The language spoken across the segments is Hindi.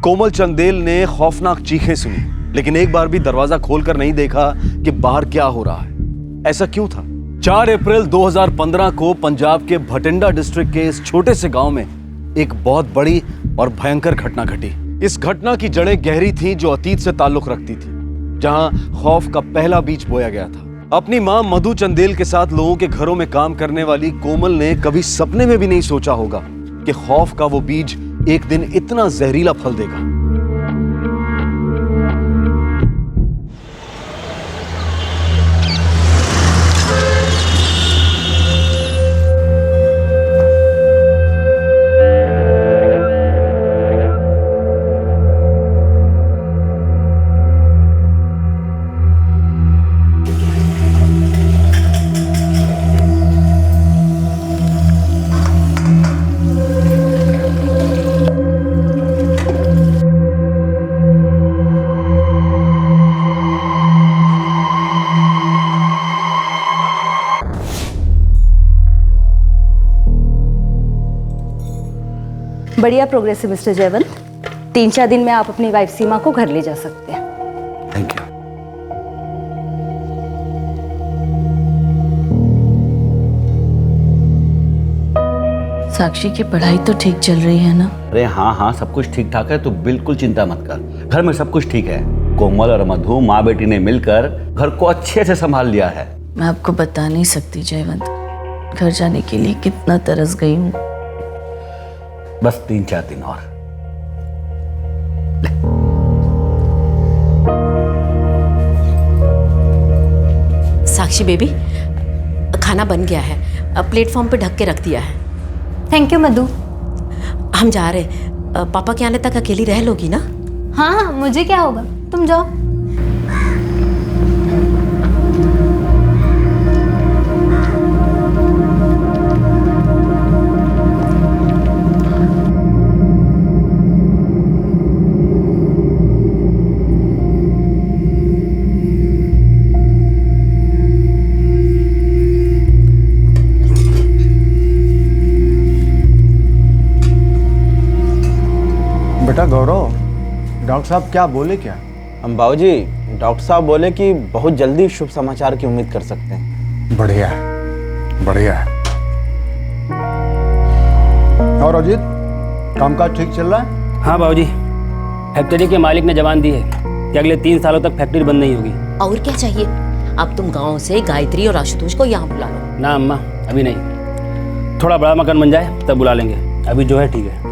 कोमल चंदेल ने खौफनाक चीखें सुनी, लेकिन एक बार भी दरवाजा खोलकर नहीं देखा कि बाहर क्या हो रहा है। ऐसा क्यों था? 4 अप्रैल 2015 को पंजाब के भटिंडा डिस्ट्रिक्ट के इस छोटे से गांव में एक बहुत बड़ी और भयंकर घटना घटी। इस घटना की जड़ें गहरी थीं, जो अतीत से ताल्लुक रखती थी, जहां खौफ का पहला बीज बोया गया था। अपनी मां मधु चंदेल के साथ लोगों के घरों में काम करने वाली कोमल ने कभी सपने में भी नहीं सोचा होगा कि खौफ का वो बीज एक दिन इतना जहरीला फल देगा। बढ़िया प्रोग्रेस है मिस्टर जयवंत। 3-4 दिन में आप अपनी वाइफ सीमा को घर ले जा सकते हैं। Thank you. साक्षी की पढ़ाई तो ठीक चल रही है ना? अरे हाँ हाँ, सब कुछ ठीक ठाक है, तो बिल्कुल चिंता मत कर। घर में सब कुछ ठीक है। कोमल और मधु माँ बेटी ने मिलकर घर को अच्छे से संभाल लिया है। मैं आपको बता नहीं सकती जयवंत, घर जाने के लिए कितना तरस गई हूँ। बस 3-4 दिन और। साक्षी बेबी, खाना बन गया है, प्लेटफॉर्म पे ढक के रख दिया है। थैंक यू मधु। हम जा रहे, पापा के आने तक अकेली रह लोगी ना? हाँ हाँ, मुझे क्या होगा, तुम जाओ। बेटा गौरव, डॉक्टर साहब क्या बोले क्या? हम बाबूजी, डॉक्टर साहब बोले कि बहुत जल्दी शुभ समाचार की उम्मीद कर सकते हैं। बढ़िया है, बढ़िया है। और अजीत, कामकाज ठीक चल रहा है? हाँ बाबूजी, फैक्ट्री के मालिक ने जवान दी है कि अगले 3 सालों तक फैक्ट्री बंद नहीं होगी। और क्या चाहिए? अब तुम गांव से गायत्री और आशुतोष को यहाँ बुला लो। ना अम्मा, अभी नहीं, थोड़ा बड़ा मकान बन जाए तब बुला लेंगे। अभी जो है ठीक है।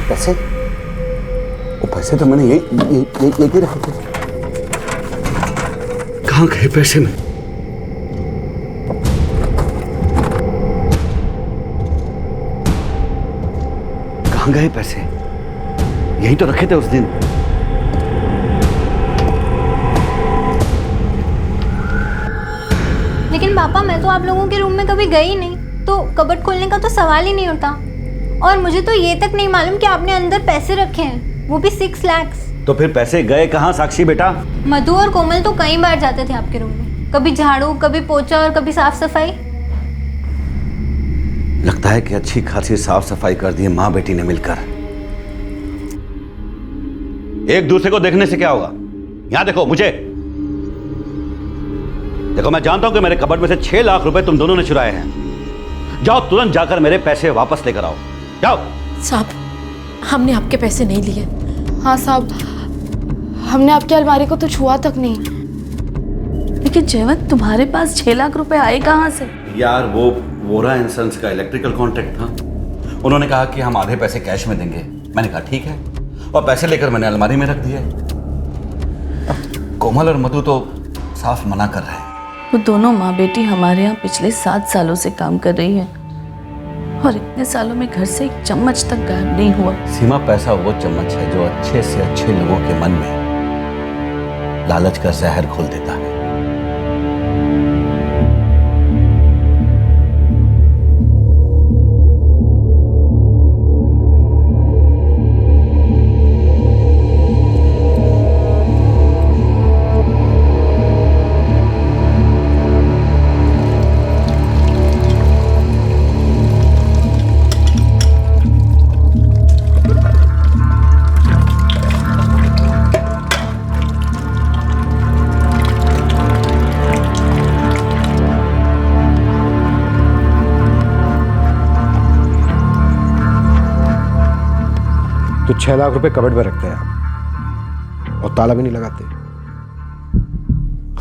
पैसे? वो पैसे तो मैंने यही रखे थे। कहाँ गए पैसे में? कहाँ गए पैसे? यही तो रखे थे उस दिन। लेकिन पापा, मैं तो आप लोगों के रूम में कभी गई नहीं, तो कबर्ड खोलने का तो सवाल ही नहीं उठा। और मुझे तो ये तक नहीं मालूम कि आपने अंदर पैसे रखे हैं, वो भी 6 लाख। तो फिर पैसे गए कहाँ साक्षी बेटा? मधु और कोमल तो कई बार जाते थे आपके रूम में, कभी झाड़ू, कभी पोछा और कभी साफ सफाई। लगता है कि अच्छी खासी साफ सफाई कर दी है माँ बेटी ने मिलकर। एक दूसरे को देखने से क्या होगा? यहां देखो मुझे। देखो, मैं जानता हूं कि मेरे कबर्ड में से 6 लाख रुपए तुम दोनों ने चुराए हैं। जाओ, तुरंत जाकर मेरे पैसे वापस लेकर आओ। जाओ। साहब, हमने आपके पैसे नहीं लिए। हाँ साहब, हमने आपकी अलमारी को तो छुआ तक नहीं। लेकिन जयवंत, तुम्हारे पास 6 लाख रुपए आए कहाँ से? यार, वो वोरा एंड सन्स का इलेक्ट्रिकल कॉन्ट्रैक्ट था। उन्होंने कहा कि हम आधे पैसे कैश में देंगे। मैंने कहा ठीक है, और पैसे लेकर मैंने अलमारी में रख दिए। कोमल और मधु तो साफ मना कर रहे हैं। वो दोनों माँ बेटी हमारे यहाँ पिछले 7 सालों से काम कर रही हैं। और इतने सालों में घर से एक चम्मच तक गायब नहीं हुआ। सीमा, पैसा वो चम्मच है जो अच्छे से अच्छे लोगों के मन में लालच का जहर घोल देता है। तो 6 लाख रुपए कबर्ड में रखते हैं आप और ताला भी नहीं लगाते।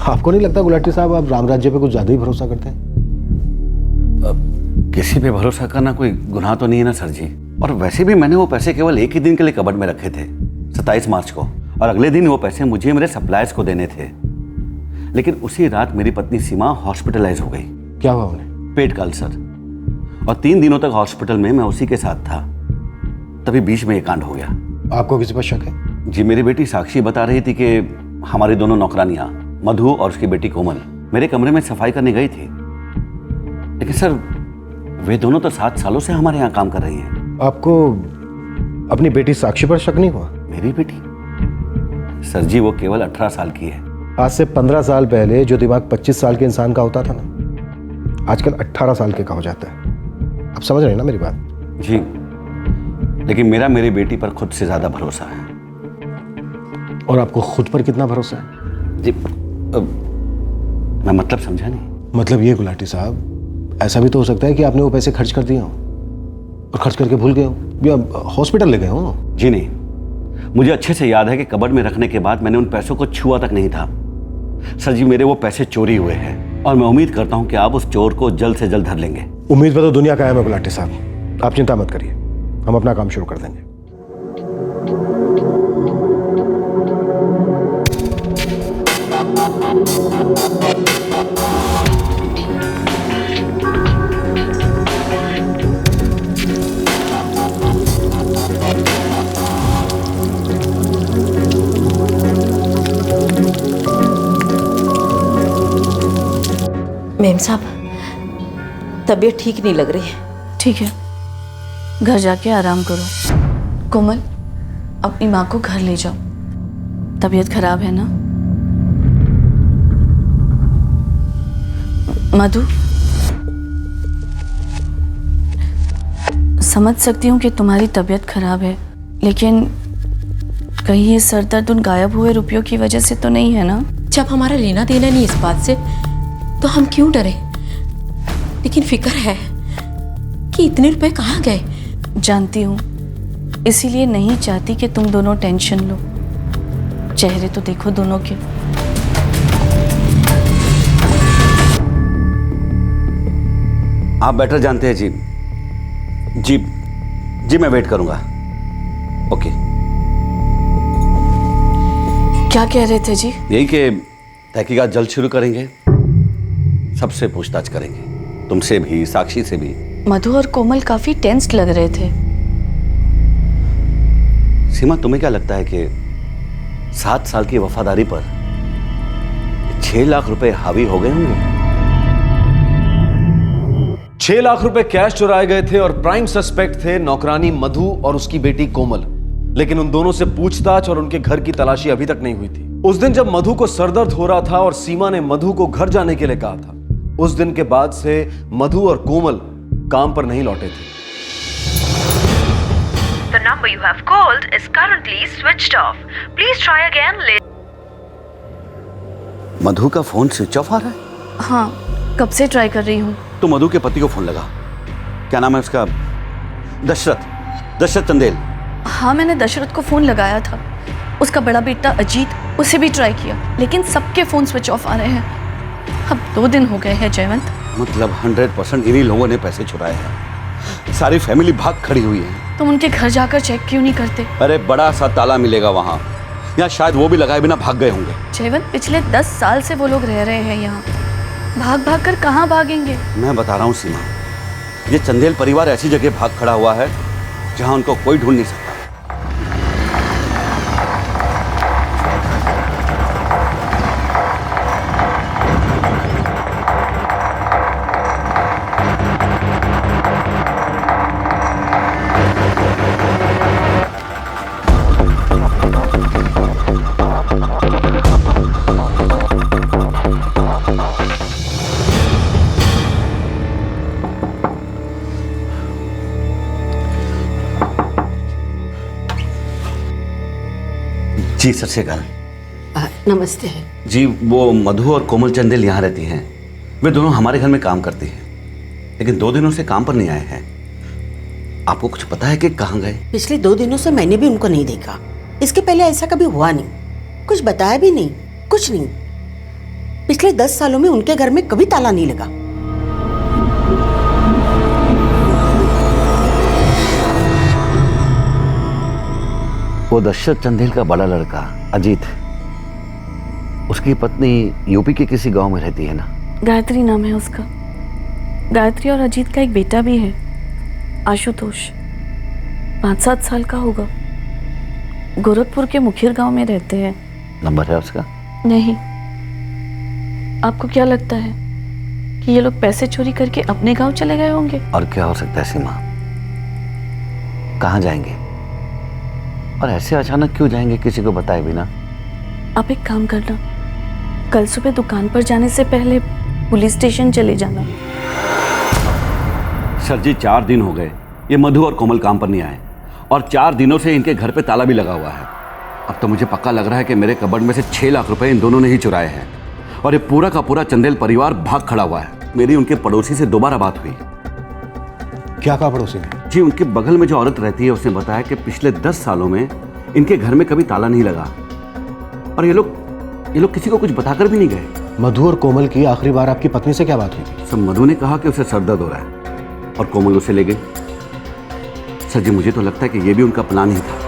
आपको नहीं लगता गुलाटी साहब आप राम राज्य पे कुछ ज्यादा ही भरोसा करते हैं? किसी पे भरोसा करना कोई गुनाह तो नहीं है ना सर जी। और वैसे भी मैंने वो पैसे केवल एक ही दिन के लिए कबर्ड में रखे थे, 27 मार्च को, और अगले दिन वो पैसे मुझे मेरे सप्लायर्स को देने थे। लेकिन उसी रात मेरी पत्नी सीमा हॉस्पिटलाइज हो गई। क्या हुआ उन्हें? पेट का अल्सर, और 3 दिनों तक हॉस्पिटल में मैं उसी के साथ था। तभी बीच में ये कांड हो गया। आपको किसी पर शक है? जी, मेरी बेटी साक्षी बता रही थी कि हमारी दोनों नौकरानियां मधु और उसकी बेटी कोमल मेरे कमरे में सफाई करने गई थी। लेकिन सर, वे दोनों तो 7 सालों से हमारे यहाँ काम कर रही हैं। आपको अपनी बेटी साक्षी पर शक नहीं हुआ? मेरी बेटी? सर जी, वो केवल 18 साल की है। आज से 15 साल पहले जो दिमाग 25 साल के इंसान का होता था ना, आजकल 18 साल के का हो जाता है। आप समझ रहे हैं ना मेरी बात? जी, लेकिन मेरा मेरी बेटी पर खुद से ज्यादा भरोसा है। और आपको खुद पर कितना भरोसा है? जी, मैं मतलब समझा नहीं। मतलब ये गुलाटी साहब, ऐसा भी तो हो सकता है कि आपने वो पैसे खर्च कर दिए हो और खर्च करके भूल गए हो या हॉस्पिटल ले गए हो। जी नहीं, मुझे अच्छे से याद है कि कबर्ड में रखने के बाद मैंने उन पैसों को छुआ तक नहीं था। सर जी, मेरे वो पैसे चोरी हुए हैं और मैं उम्मीद करता हूं कि आप उस चोर को जल्द से जल्द धर लेंगे। उम्मीद पर तो दुनिया कायम है गुलाटी साहब, आप चिंता मत करिए, हम अपना काम शुरू कर देंगे। मेम साहब, तबीयत ठीक नहीं लग रही है। ठीक है, घर जाके आराम करो। कोमल, अपनी माँ को घर ले जाओ, तबीयत खराब है ना। मधु, समझ सकती हूँ कि तुम्हारी तबीयत खराब है, लेकिन कहीं ये सर दर्द उन गायब हुए रुपयों की वजह से तो नहीं है ना? जब हमारा लेना देना नहीं इस बात से, तो हम क्यों डरे? लेकिन फिक्र है कि इतने रुपए कहाँ गए। जानती हूँ, इसीलिए नहीं चाहती कि तुम दोनों टेंशन लो। चेहरे तो देखो दोनों के। आप बेटर जानते हैं जी। जी जी, मैं वेट करूंगा। ओके। क्या कह रहे थे जी? यही कि तहकीकात जल्द शुरू करेंगे, सबसे पूछताछ करेंगे, तुमसे भी, साक्षी से भी। मधु और कोमल काफी टेंस्ड लग रहे थे। सीमा, तुम्हें क्या लगता है कि 7 साल की वफादारी पर 6 लाख रुपए हावी हो गए होंगे? 6 लाख रुपए कैश चुराए गए थे और प्राइम सस्पेक्ट थे नौकरानी मधु और उसकी बेटी कोमल। लेकिन उन दोनों से पूछताछ और उनके घर की तलाशी अभी तक नहीं हुई थी। उस दिन जब मधु को सरदर्द हो रहा था और सीमा ने मधु को घर जाने के लिए कहा था, उस दिन के बाद से मधु और कोमल काम पर नहीं लौटे थे। The number you have called is currently switched off. Please try again later. मधु का फोन स्विच ऑफ आ रहा है। हाँ, कब से ट्राई कर रही हूँ। तो मधु के पति को फोन लगा। क्या नाम है उसका? दशरथ चंदेल। हाँ, मैंने दशरथ को फोन लगाया था। उसका बड़ा बेटा अजीत, उसे भी ट्राई किया, लेकिन सबके फोन स्विच ऑफ आ रहे हैं। अब 2 दिन हो गए हैं जयवंत। मतलब 100% इन्हीं लोगों ने पैसे चुराए हैं। सारी फैमिली भाग खड़ी हुई है। तुम उनके घर जाकर चेक क्यों नहीं करते? अरे बड़ा सा ताला मिलेगा वहां, या शायद वो भी लगाए बिना भाग गए होंगे। जयवंत, पिछले 10 साल से वो लोग रह रहे हैं यहाँ। भाग भाग कर कहाँ भागेंगे? मैं बता रहा हूँ सीमा, ये चंदेल परिवार ऐसी जगह भाग खड़ा हुआ है जहां उनको कोई ढूंढ नहीं सकता। जी सत श्री अकाल। नमस्ते। जी वो मधु और कोमल चंदेल यहाँ रहती हैं। वे दोनों हमारे घर में काम करती हैं, लेकिन 2 दिनों से काम पर नहीं आए हैं। आपको कुछ पता है कि कहाँ गए? पिछले 2 दिनों से मैंने भी उनको नहीं देखा। इसके पहले ऐसा कभी हुआ नहीं, कुछ बताया भी नहीं, कुछ नहीं। पिछले 10 सालों में उनके घर में कभी ताला नहीं लगा। वो दशरथ चंदेल का बड़ा लड़का अजीत, उसकी पत्नी यूपी के किसी गांव में रहती है ना? गायत्री नाम है उसका। गायत्री और अजीत का एक बेटा भी है, आशुतोष। 5-7 साल का होगा। गोरखपुर के मुखिर गांव में रहते हैं। नंबर है उसका? नहीं। आपको क्या लगता है कि ये लोग पैसे चोरी करके अपने गांव चले गए होंगे? और क्या हो सकता है सीमा? कहाँ जाएंगे और ऐसे अचानक क्यों जाएंगे किसी को बताए बिना? आप एक काम करना, कल सुबह दुकान पर जाने से पहले पुलिस स्टेशन चले जाना। सर जी 4 दिन हो गए ये मधु और कोमल काम पर नहीं आए, और 4 दिनों से इनके घर पे ताला भी लगा हुआ है। अब तो मुझे पक्का लग रहा है कि मेरे कबर्ड में से 6 लाख रुपए इन दोनों ने ही चुराए हैं, और ये पूरा का पूरा चंदेल परिवार भाग खड़ा हुआ है। मेरी उनके पड़ोसी से दोबारा बात हुई। क्या कहा पड़ोसी ने? जी उनके बगल में जो औरत रहती है उसने बताया कि पिछले 10 सालों में इनके घर में कभी ताला नहीं लगा, और ये लोग किसी को कुछ बताकर भी नहीं गए। मधु और कोमल की आखिरी बार आपकी पत्नी से क्या बात हुई थी? सब मधु ने कहा कि उसे सर दर्द हो रहा है और कोमल उसे ले गई। सर जी मुझे तो लगता है कि ये भी उनका प्लान ही था।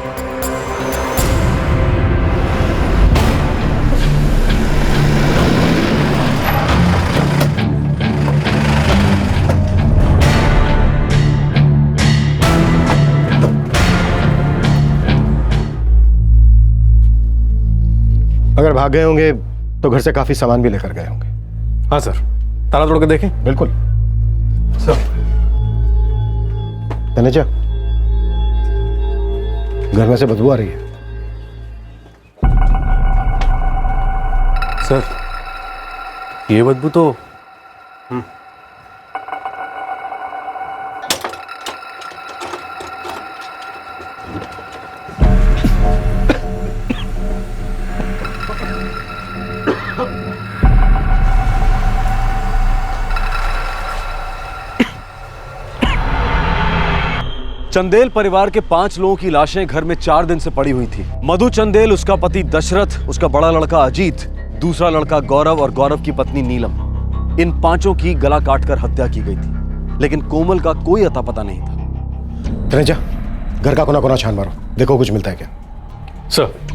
अगर भाग गए होंगे तो घर से काफी सामान भी लेकर गए होंगे। हाँ सर, ताला तोड़ के देखें? बिल्कुल सर। तनेजा, घर में से बदबू आ रही है। सर ये बदबू तो चंदेल परिवार के 5 लोगों की लाशें घर में 4 दिन से पड़ी हुई थी। मधु चंदेल, उसका पति दशरथ, उसका बड़ा लड़का अजीत, दूसरा लड़का गौरव और गौरव की पत्नी नीलम। इन 5 की गला काटकर हत्या की गई थी, लेकिन कोमल का कोई अता पता नहीं था। तनेजा, घर का कोना कोना छान मारो, देखो कुछ मिलता है क्या। सर।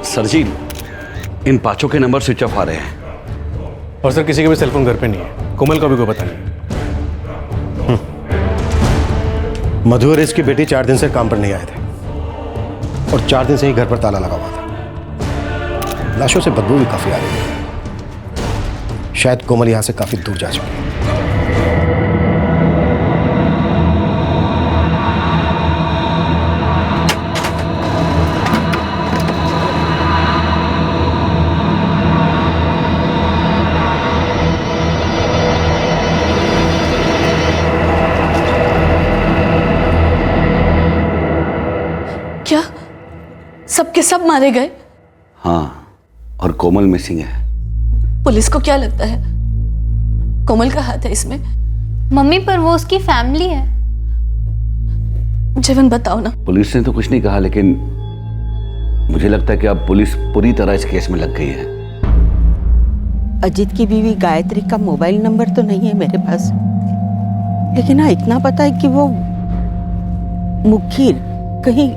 सर जी इन 5 के नंबर स्विच ऑफ आ रहे हैं। और सर किसी का भी सेलफोन घर पे नहीं है, कोमल का भी कोई पता नहीं। मधु और इसकी बेटी 4 दिन से काम पर नहीं आए थे, और 4 दिन से ही घर पर ताला लगा हुआ था। लाशों से बदबू भी काफी आ रही है। शायद कोमल यहां से काफी दूर जा चुकी है। क्या सबके सब मारे गए? हाँ, और कोमल मिसिंग है। पुलिस को क्या लगता है कोमल का हाथ है इसमें? मम्मी पर वो उसकी फैमिली है। जीवन बताओ ना। पुलिस ने तो कुछ नहीं कहा, लेकिन मुझे लगता है कि अब पुलिस पूरी तरह इस केस में लग गई है। अजीत की बीवी गायत्री का मोबाइल नंबर तो नहीं है मेरे पास, लेकिन हाँ इतना पता है कि वो मुखीर कहीं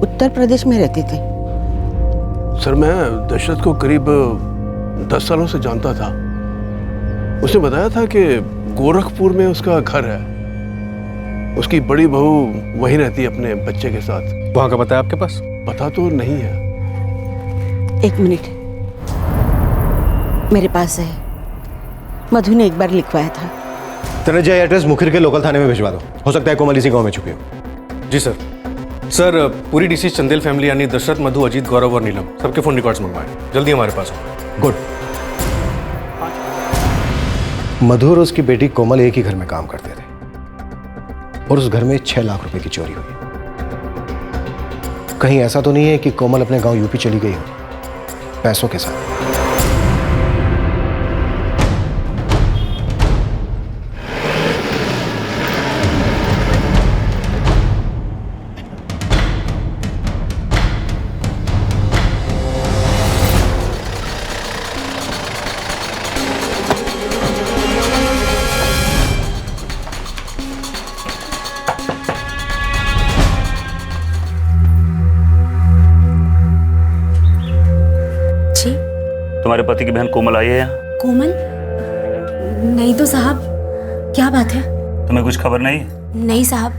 उत्तर प्रदेश में रहते थे। सर, मैं दशरथ को करीब 10 सालों से जानता था। उसने बताया था कि गोरखपुर में उसका घर है। उसकी बड़ी बहू वहीं रहती है अपने बच्चे के साथ। वहाँ का पता है आपके पास? पता तो नहीं है। एक मिनट, मेरे पास है। मधु ने एक बार लिखवाया था। तनुजा, एड्रेस मुखिर के लोकल थाने में भिजवा दो। हो सकता है कोमल इसी गांव में छुपी हो। जी सर। सर, पूरी डिसीज चंदेल फैमिली यानी दशरथ, मधु, अजीत, गौरव और नीलम सबके फोन रिकॉर्ड्स मंगवाएं। जल्दी हमारे पास हो। गुड। मधु और उसकी बेटी कोमल एक ही घर में काम करते थे और उस घर में 6 लाख रुपए की चोरी हुई। कहीं ऐसा तो नहीं है कि कोमल अपने गांव यूपी चली गई हो पैसों के साथ? तुम्हारे पति की बहन कोमल आई है यहाँ? कोमल? नहीं तो साहब, क्या बात है? तुम्हें कुछ खबर नहीं है? नहीं साहब,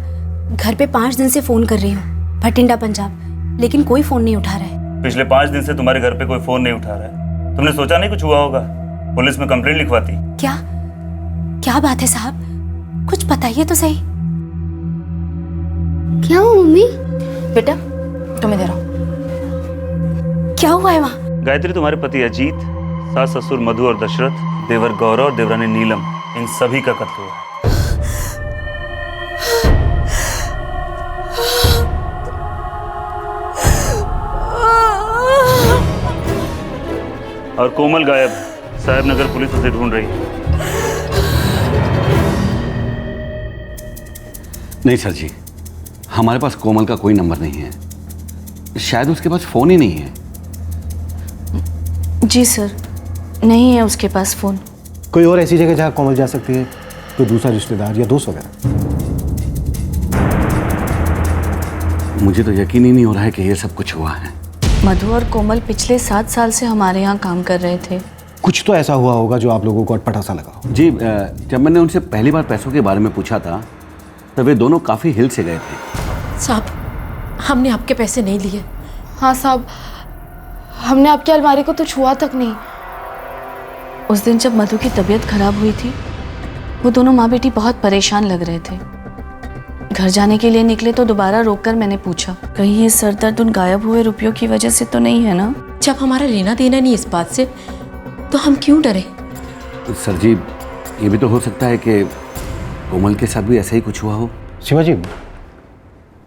घर पे 5 दिन से फोन कर रही हूँ, भटिंडा पंजाब, लेकिन कोई फोन नहीं उठा रहा है। पिछले 5 दिन से तुम्हारे घर पे कोई फोन नहीं उठा रहा है। तुमने सोचा नहीं कुछ हुआ होगा? पुलिस में कंप्लेंट लिखवाती। क्या क्या बात है साहब, कुछ बताइए तो सही। क्या हुआ मम्मी? बेटा तुम्हें दे रहा हूँ। क्या हुआ है वहाँ? गायत्री, तुम्हारे पति अजीत, सास ससुर मधु और दशरथ, देवर गौरव और देवरानी नीलम, इन सभी का कत्ल हुआ है। और कोमल गायब। साहेब नगर पुलिस उसे ढूंढ रही है। नहीं सर जी, हमारे पास कोमल का कोई नंबर नहीं है। शायद उसके पास फोन ही नहीं है। जी सर, नहीं है उसके पास फोन। कोई और ऐसी जगह जहाँ कोमल जा सकती है? कोई दूसरा रिश्तेदार या दोस्त वगैरह? मुझे तो यकीन ही नहीं हो रहा है कि ये सब कुछ हुआ है। मधु और कोमल पिछले 7 साल से हमारे यहाँ काम कर रहे थे। कुछ तो ऐसा हुआ होगा जो आप लोगों को अटपटा सा लगा हो। जी, जब मैंने उनसे पहली बार पैसों के बारे में पूछा था तब वे दोनों काफ़ी हिल से गए थे। साहब, हमने आपके पैसे नहीं लिए। हाँ साहब, हमने आपकी अलमारी को तो छुआ तक नहीं। उस दिन जब मधु की तबीयत खराब हुई थी, वो दोनों माँ बेटी बहुत परेशान लग रहे थे। घर जाने के लिए निकले तो दोबारा रोककर मैंने पूछा, कहीं ये सर दर्द उन गायब हुए रुपयों की वजह से तो नहीं है ना? जब हमारा लेना देना नहीं इस बात से, तो हम क्यों डरे? सर जी, ये भी तो हो सकता है कि कोमल के साथ भी ऐसा ही कुछ हुआ हो। सीमा जी,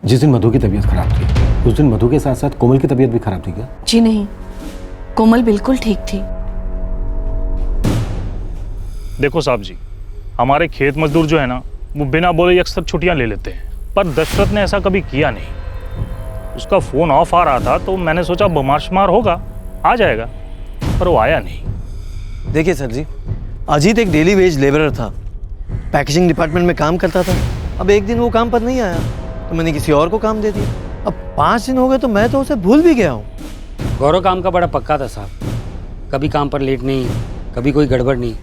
जिस दिन मधु की तबीयत खराब थी उस दिन मधु के साथ साथ कोमल की तबीयत भी खराब थी क्या? जी नहीं, कोमल बिल्कुल ठीक थी। देखो साहब जी, हमारे खेत मजदूर जो है ना, वो बिना बोले अक्सर छुट्टियां ले लेते हैं, पर दशरथ ने ऐसा कभी किया नहीं। उसका फोन ऑफ आ रहा था तो मैंने सोचा बीमार शुमार होगा, आ जाएगा, पर वो आया नहीं। देखिए सर जी, अजीत एक डेली वेज लेबरर था, पैकेजिंग डिपार्टमेंट में काम करता था। अब एक दिन वो काम पर नहीं आया तो मैंने किसी और को काम दे दिया। अब 5 दिन हो गए तो मैं तो उसे भूल भी गया हूँ। गौरव काम का बड़ा पक्का था साहब, कभी काम पर लेट नहीं, कभी कोई गड़बड़ नहीं,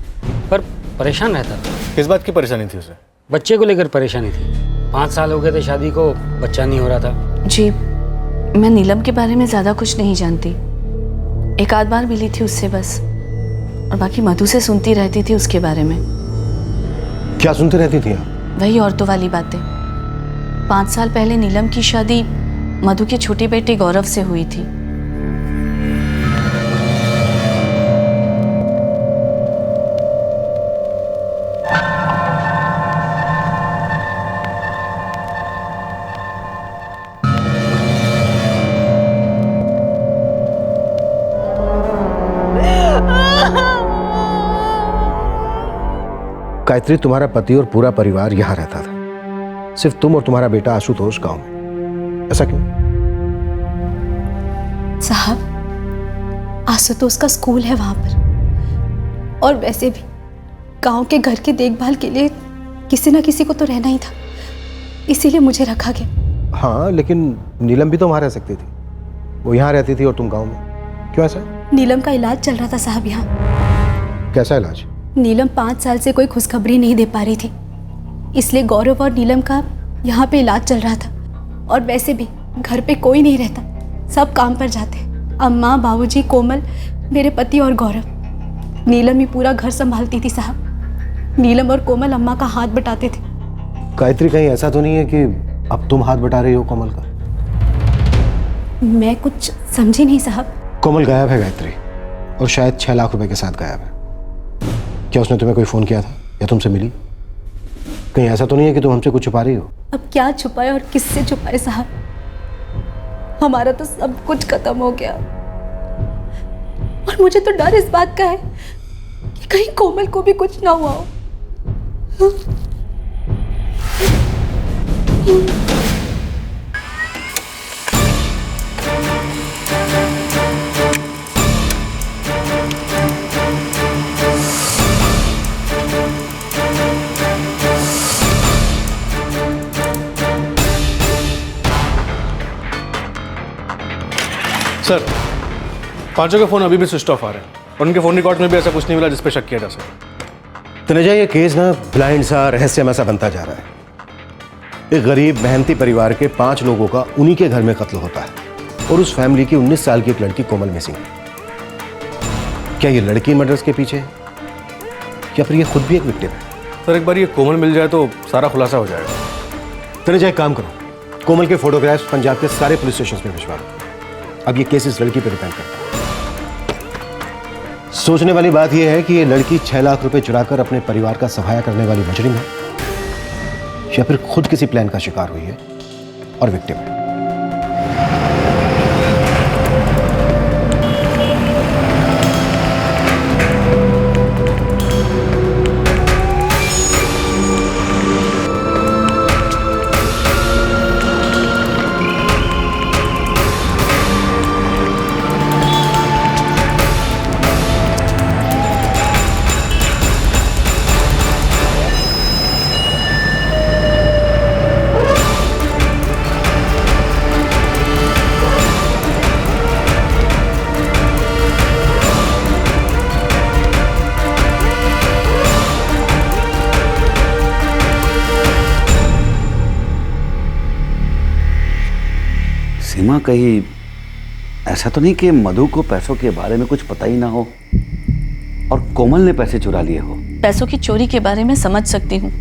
पर परेशान रहता था। किस बात की परेशानी थी उसे? बच्चे को लेकर परेशानी थी। 5 साल हो गए थे शादी को, बच्चा नहीं हो रहा था। जी, मैं नीलम के बारे में ज़्यादा कुछ नहीं जानती। एक आध बार मिली थी उससे बस, और बाकी मधु से सुनती रहती थी उसके बारे में। क्या सुनती रहती थी आप? वही औरतों वाली बातें। 5 साल पहले नीलम की शादी मधु के छोटे बेटे गौरव से हुई थी। गायत्री, तुम्हारा पति और पूरा परिवार यहाँ रहता था। सिर्फ तुम और तुम्हारा बेटा आशुतोष गांव में। ऐसा क्यों? साहब, आशुतोष का स्कूल है वहां पर, और वैसे भी गांव के घर की देखभाल के लिए किसी ना किसी को तो रहना ही था, इसीलिए मुझे रखा गया। हाँ, लेकिन नीलम भी तो वहाँ रह सकती थी। वो यहाँ रहती थी और तुम गांव में, क्यों ऐसा? नीलम का इलाज चल रहा था साहब यहाँ। कैसा इलाज? नीलम 5 साल से कोई खुशखबरी नहीं दे पा रही थी, इसलिए गौरव और नीलम का यहाँ पे इलाज चल रहा था। और वैसे भी घर पे कोई नहीं रहता, सब काम पर जाते, अम्मा, बाबूजी, कोमल, मेरे पति और गौरव। नीलम ही पूरा घर संभालती थी साहब। नीलम और कोमल अम्मा का हाथ बटाते थे। गायत्री, कहीं ऐसा तो नहीं है कि अब तुम हाथ बटा रही हो कोमल का? मैं कुछ समझी नहीं साहब। कोमल गायब है गायत्री, और शायद 6 लाख रुपए के साथ गायब है। क्या उसने तुम्हें कोई फोन किया था या तुमसे मिली? कहीं ऐसा तो नहीं है कि तुम हमसे कुछ छुपा रही हो? अब क्या छुपाए और किससे छुपाए साहब? हमारा तो सब कुछ खत्म हो गया, और मुझे तो डर इस बात का है कि कहीं कोमल को भी कुछ ना हुआ हो। सर, पांचों के फ़ोन अभी भी स्विच ऑफ आ रहे हैं, और उनके फ़ोन रिकॉर्ड में भी ऐसा कुछ नहीं मिला जिस पे शक किया जा सके। तनुजा, ये केस ना ब्लाइंड सा, रहस्यमय सा बनता जा रहा है। एक गरीब मेहनती परिवार के 5 लोगों का उन्हीं के घर में कत्ल होता है, और उस फैमिली की 19 साल की एक लड़की कोमल मिसिंग है। क्या ये लड़की मर्डर्स के पीछे है, या फिर ये खुद भी एक विक्टिम है? सर, एक बार ये कोमल मिल जाए तो सारा खुलासा हो जाएगा। तनुजा, एक काम करो, कोमल के फोटोग्राफ्स पंजाब के सारे पुलिस स्टेशन में भिजवा दो। अब ये केस इस लड़की पर डिपेंड करता है। सोचने वाली बात यह है कि ये लड़की 6 लाख रुपए चुराकर अपने परिवार का सफाया करने वाली मुजरिम है, या फिर खुद किसी प्लान का शिकार हुई है और विक्टिम है। सीमा, कहीं ऐसा तो नहीं कि मधु को पैसों के बारे में कुछ पता ही ना हो और कोमल ने पैसे चुरा लिए हो? पैसों की चोरी के बारे में समझ सकती हूँ,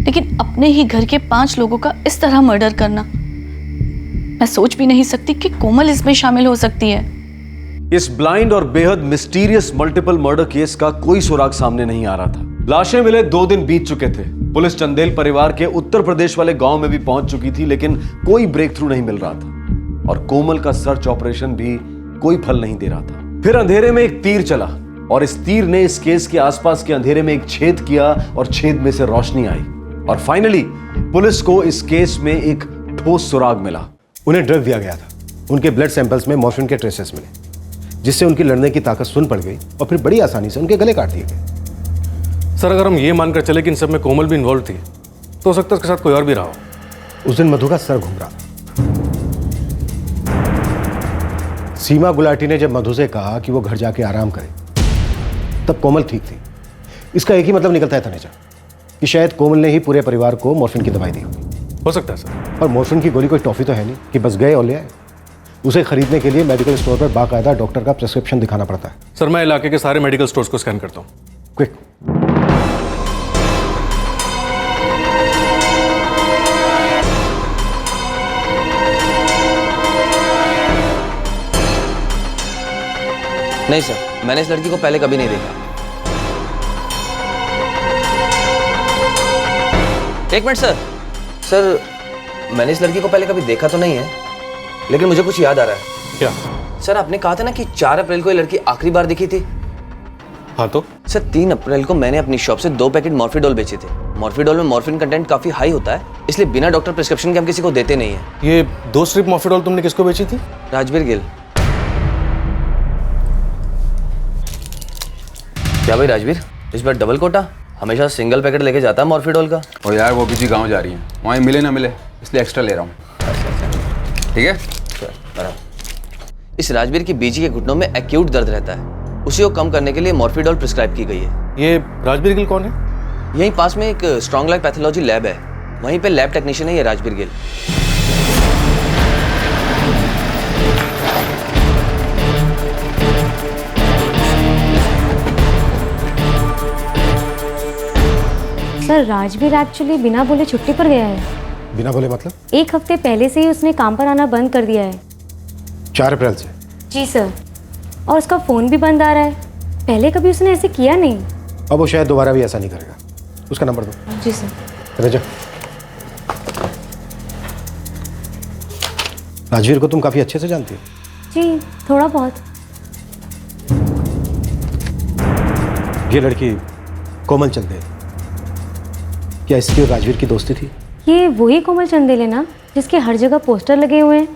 लेकिन अपने ही घर के 5 लोगों का इस तरह मर्डर करना, मैं सोच भी नहीं सकती कि कोमल इसमें शामिल हो सकती है। इस ब्लाइंड और बेहद मिस्टीरियस मल्टीपल मर्डर केस का कोई सुराग सामने नहीं आ रहा था। लाशें मिले 2 दिन बीत चुके थे। पुलिस चंदेल परिवार के उत्तर प्रदेश वाले गांव में भी पहुंच चुकी थी, लेकिन कोई ब्रेक थ्रू नहीं मिल रहा था, और कोमल का सर्च ऑपरेशन भी कोई फल नहीं दे रहा था। फिर अंधेरे में एक तीर चला, और इस तीर ने इस केस के आसपास के अंधेरे में एक छेद किया, और छेद में से रोशनी आई, और फाइनली पुलिस को इस केस में एक ठोस सुराग मिला। उन्हें ड्रग दिया गया था। उनके ब्लड सैंपल्स में मॉर्फिन के ट्रेसेस मिले, जिससे उनकी लड़ने की ताकत सुन पड़ गई, और फिर बड़ी आसानी से उनके गले काट दिए गए। सर, अगर हम ये मानकर चले कि इन सब में कोमल भी इन्वॉल्व थी, तो हो सकता है उसके साथ कोई और भी रहा हो। उस दिन मधु का सर घूम रहा था। सीमा गुलाटी ने जब मधु से कहा कि वो घर जाके आराम करे, तब कोमल ठीक थी। इसका एक ही मतलब निकलता है तनुजा, कि शायद कोमल ने ही पूरे परिवार को मॉर्फिन की दवाई दी होगी। हो सकता है सर। और मॉर्फिन की गोली कोई टॉफी तो है नहीं कि बस गए और ले आए। उसे खरीदने के लिए मेडिकल स्टोर पर बाकायदा डॉक्टर का प्रिस्क्रिप्शन दिखाना पड़ता है। सर, मैं इलाके के सारे मेडिकल स्टोर्स को स्कैन करता हूँ। क्विक। नहीं सर, मैंने इस लड़की को पहले कभी नहीं देखा। एक मिनट सर। सर, मैंने इस लड़की को पहले कभी देखा तो नहीं है, लेकिन मुझे कुछ याद आ रहा है। क्या? सर, आपने कहा था ना कि 4 अप्रैल को ये लड़की आखिरी बार दिखी थी। हाँ तो? सर, 3 अप्रैल को मैंने अपनी शॉप से 2 पैकेट मॉर्फिडोल बेचे थे। मॉर्फिडोल में मॉर्फिन कंटेंट काफ़ी हाई होता है, इसलिए बिना डॉक्टर प्रिस्क्रिप्शन के हम किसी को देते नहीं है। ये 2 स्ट्रिप मॉर्फिडोल तुमने किसको बेची थी? राजबीर गिल। क्या भाई राजबीर, इस बार डबल कोटा? हमेशा सिंगल पैकेट लेके जाता है मॉर्फिडोल का। और यार वो किसी गांव जा रही है, वहाँ मिले ना मिले इसलिए एक्स्ट्रा ले रहा हूँ। ठीक है। इस राजबीर की बीजी के घुटनों में एक्यूट दर्द रहता है, उसी को कम करने के लिए मॉर्फिडोल प्रिस्क्राइब की गई है। ये राजबीर गिल कौन है? यहीं पास में एक स्ट्रॉन्ग लाइफ पैथोलॉजी लैब है, वहीं पे लैब टेक्नीशियन है ये राजबीर गिल। सर राजबीर एक्चुअली बिना बोले छुट्टी पर गया है। बिना बोले मतलब? 1 हफ्ते पहले से ही उसने काम पर आना बंद कर दिया है। 4 अप्रैल से? जी सर, और उसका फ़ोन भी बंद आ रहा है। पहले कभी उसने ऐसे किया नहीं। अब वो शायद दोबारा भी ऐसा नहीं करेगा। उसका नंबर दो। जी सर। चले जा। राजवीर को तुम काफ़ी अच्छे से जानती हो? जी थोड़ा बहुत। ये लड़की कोमल चंदेल, क्या इसकी और राजवीर की दोस्ती थी? ये वही कोमल चंदेल है ना, जिसके हर जगह पोस्टर लगे हुए हैं,